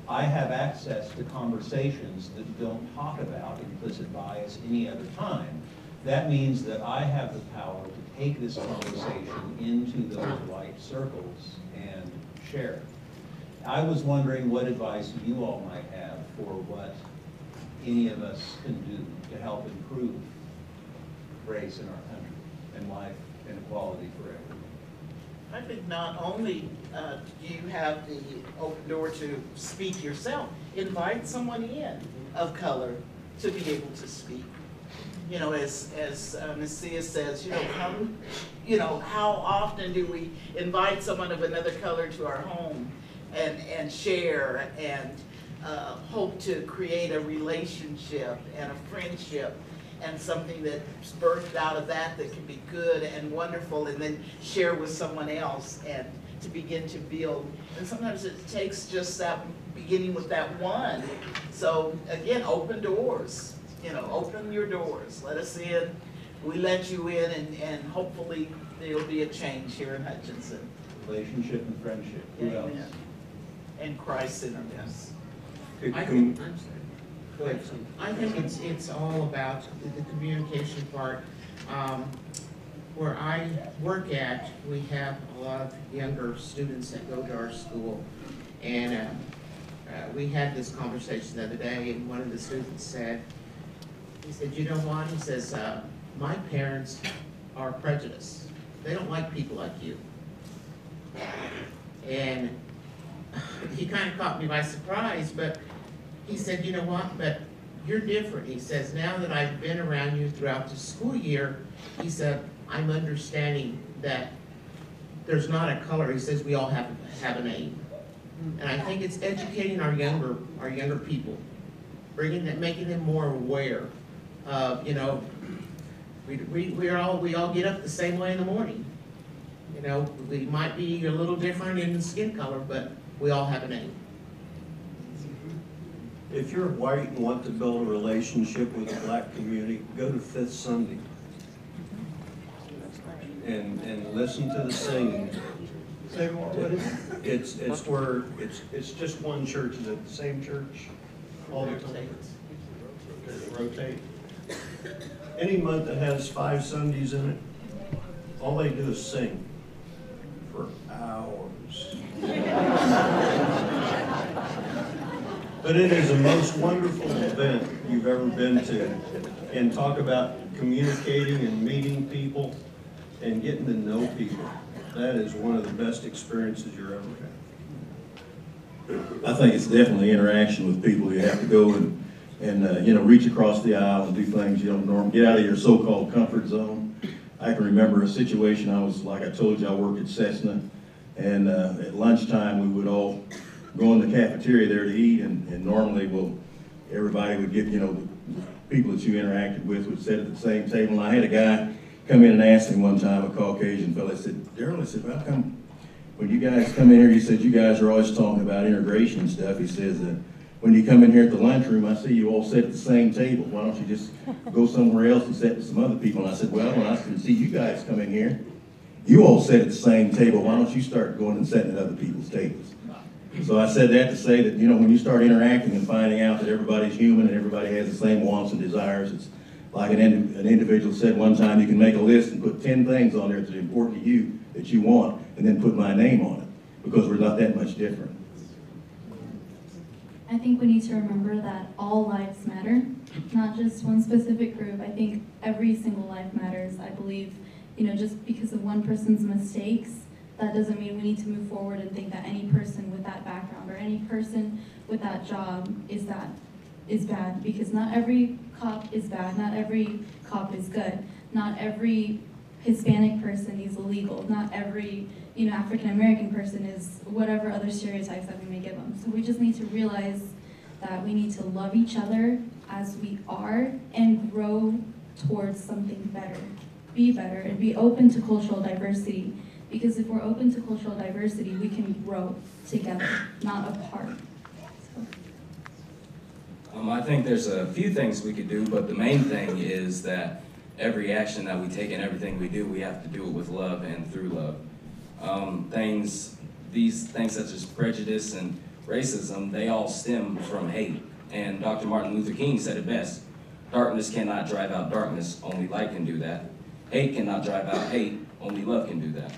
I have access to conversations that don't talk about implicit bias any other time. That means that I have the power to take this conversation into those white circles and share it. I was wondering what advice you all might have for what any of us can do to help improve race in our country and life and equality for everyone. I think not only do you have the open door to speak yourself, invite someone in of color to be able to speak. You know, as Ms. Sia says, you know, come, you know, how often do we invite someone of another color to our home and share and hope to create a relationship and a friendship and something that's birthed out of that that can be good and wonderful, and then share with someone else and to begin to build. And sometimes it takes just that beginning with that one. So again, open doors, you know, open your doors, let us in, we let you in, and hopefully there'll be a change here in Hutchinson. Relationship and friendship, who else? And Christ-centeredness. I think, I'm sorry. Go ahead. I think it's all about the communication part. Where I work at, we have a lot of younger students that go to our school, and we had this conversation the other day, and one of the students said, he said, you know what? He says, my parents are prejudiced. They don't like people like you. And he kind of caught me by surprise, but he said, you know what, but you're different. He says, now that I've been around you throughout the school year, he said, I'm understanding that there's not a color. He says, we all have a name. And I think it's educating our younger people, making them more aware of, you know, we all get up the same way in the morning. You know, we might be a little different in the skin color, but we all have a name. If you're white and want to build a relationship with the black community, go to Fifth Sunday and listen to the singing. Say more, what is it? It's where it's just one church. Is it the same church all the time? Does it rotate? Any month that has 5 Sundays in it, all they do is sing for hours. But it is the most wonderful event you've ever been to, and talk about communicating and meeting people and getting to know people. That is one of the best experiences you're ever had. I think it's definitely interaction with people. You have to go and you know, reach across the aisle and do things you don't normally, get out of your so-called comfort zone. I can remember a situation, like I told you, I worked at Cessna, and at lunchtime we would all go in the cafeteria there to eat, and normally, everybody would get, you know, the people that you interacted with would sit at the same table. And I had a guy come in and ask me one time, a Caucasian fellow, I said, Daryl, I said, how come when you guys come in here, you said you guys are always talking about integration and stuff. He says that when you come in here at the lunchroom, I see you all sit at the same table. Why don't you just go somewhere else and sit with some other people? And I said, well, when I can see you guys come in here, you all sit at the same table. Why don't you start going and sitting at other people's tables? So I said that to say that, you know, when you start interacting and finding out that everybody's human and everybody has the same wants and desires, it's like an individual said one time, you can make a list and put 10 things on there that are important to you that you want, and then put my name on it, because we're not that much different. I think we need to remember that all lives matter, not just one specific group. I think every single life matters. I believe, you know, just because of one person's mistakes, that doesn't mean we need to move forward and think that any person with that background or any person with that job is bad, because not every cop is bad, not every cop is good, not every Hispanic person is illegal, not every, you know, African American person is whatever other stereotypes that we may give them. So we just need to realize that we need to love each other as we are and grow towards something better, be better, and be open to cultural diversity. Because if we're open to cultural diversity, we can grow together, not apart. I think there's a few things we could do, but the main thing is that every action that we take and everything we do, we have to do it with love and through love. These things such as prejudice and racism, they all stem from hate. And Dr. Martin Luther King said it best: darkness cannot drive out darkness, only light can do that. Hate cannot drive out hate, only love can do that.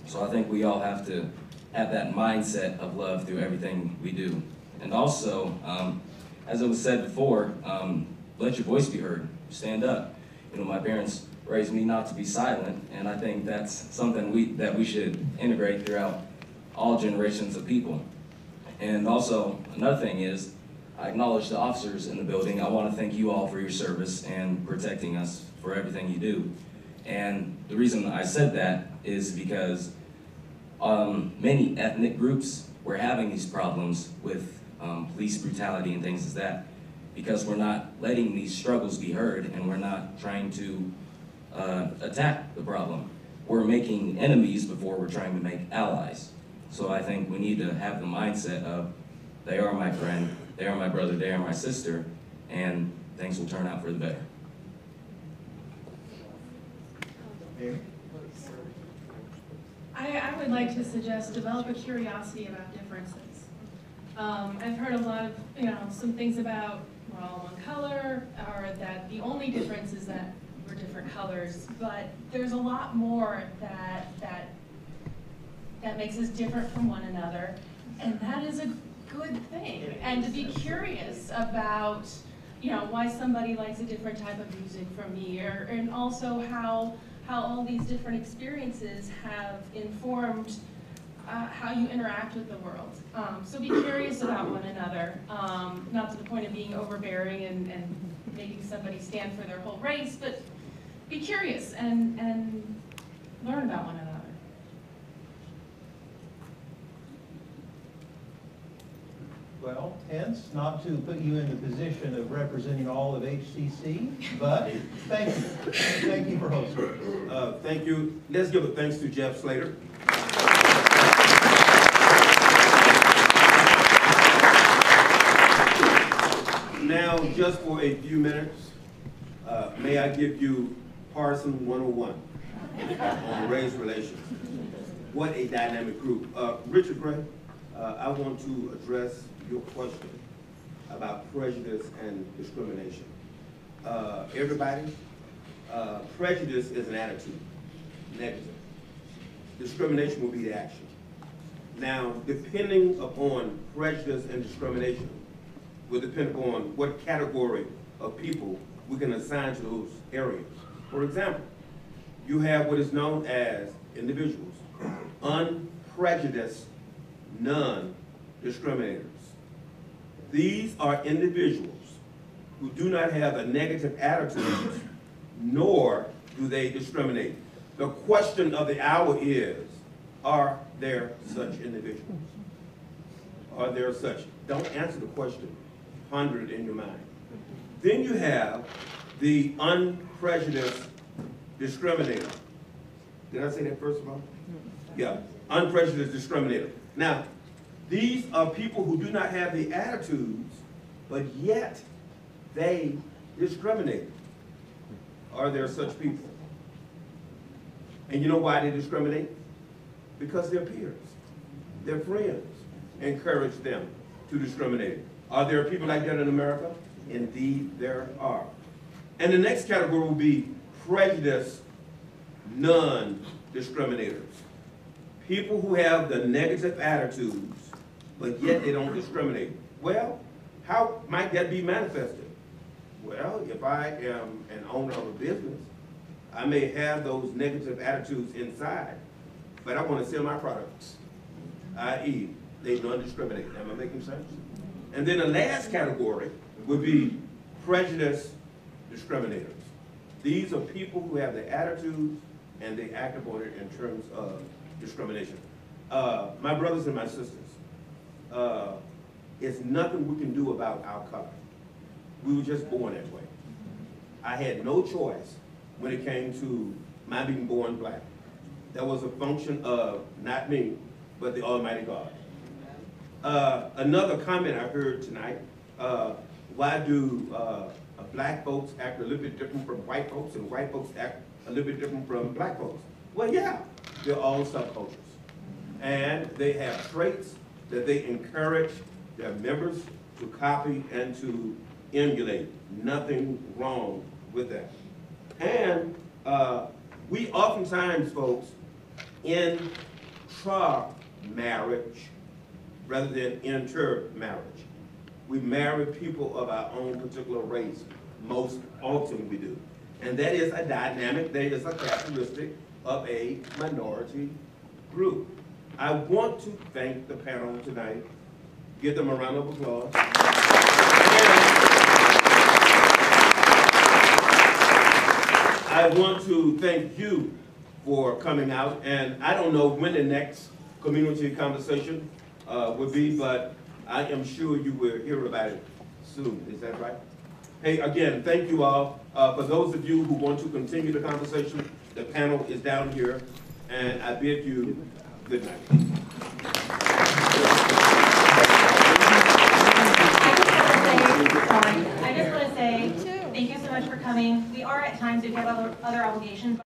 So I think we all have to have that mindset of love through everything we do. And also, as it was said before, let your voice be heard, stand up. You know, my parents raised me not to be silent, and I think that's something that we should integrate throughout all generations of people. And also, another thing is, I acknowledge the officers in the building. I want to thank you all for your service and protecting us for everything you do. And the reason I said that is because many ethnic groups were having these problems with police brutality and things like that, because we're not letting these struggles be heard, and we're not trying to attack the problem. We're making enemies before we're trying to make allies. So I think we need to have the mindset of, they are my friend, they are my brother, they are my sister, and things will turn out for the better. I would like to suggest develop a curiosity about differences. I've heard a lot of, some things about we're all one color, or that the only difference is that we're different colors, but there's a lot more that makes us different from one another, and that is a good thing. And to be curious about, why somebody likes a different type of music from me, and also how all these different experiences have informed how you interact with the world. So be curious about one another, not to the point of being overbearing and making somebody stand for their whole race, but be curious and learn about one another. Well, hence, not to put you in the position of representing all of HCC, but thank you. Thank you for hosting. Thank you. Let's give a thanks to Jeff Slater. Now, just for a few minutes, may I give you Parson 101 on race relations. What a dynamic group. Richard Gray, I want to address your question about prejudice and discrimination. Everybody, prejudice is an attitude, negative. Discrimination will be the action. Now, depending upon prejudice and discrimination, will depend upon what category of people we can assign to those areas. For example, you have what is known as individuals, unprejudiced, non-discriminators. These are individuals who do not have a negative attitude, nor do they discriminate. The question of the hour is, are there such individuals? Are there such? Don't answer the question. Ponder it in your mind. Then you have the unprejudiced discriminator. Did I say that first of all? Yeah, unprejudiced discriminator. Now, these are people who do not have the attitudes, but yet they discriminate. Are there such people? And you know why they discriminate? Because their peers, their friends, encourage them to discriminate. Are there people like that in America? Indeed, there are. And the next category will be prejudiced non-discriminators. People who have the negative attitudes, but yet they don't discriminate. Well, how might that be manifested? Well, if I am an owner of a business, I may have those negative attitudes inside, but I want to sell my products, i.e., they non-discriminate. Am I making sense? And then the last category would be prejudiced discriminators. These are people who have the attitudes and they act upon it in terms of discrimination. My brothers and my sisters, it's nothing we can do about our color. We were just born that way. I had no choice when it came to my being born black. That was a function of not me, but the Almighty God. Another comment I heard tonight, why do black folks act a little bit different from white folks and white folks act a little bit different from black folks? Well, yeah, they're all subcultures. And they have traits that they encourage their members to copy and to emulate. Nothing wrong with that. And we oftentimes, folks, intra-marriage rather than inter-marriage. We marry people of our own particular race. Most often we do. And that is a dynamic, that is a characteristic of a minority group. I want to thank the panel tonight. Give them a round of applause. I want to thank you for coming out, and I don't know when the next community conversation would be, but I am sure you will hear about it soon. Is that right? Hey, again, thank you all. For those of you who want to continue the conversation, the panel is down here, and I bid you good night. I just want to say thank you so much for coming. We are at times, we have other obligations.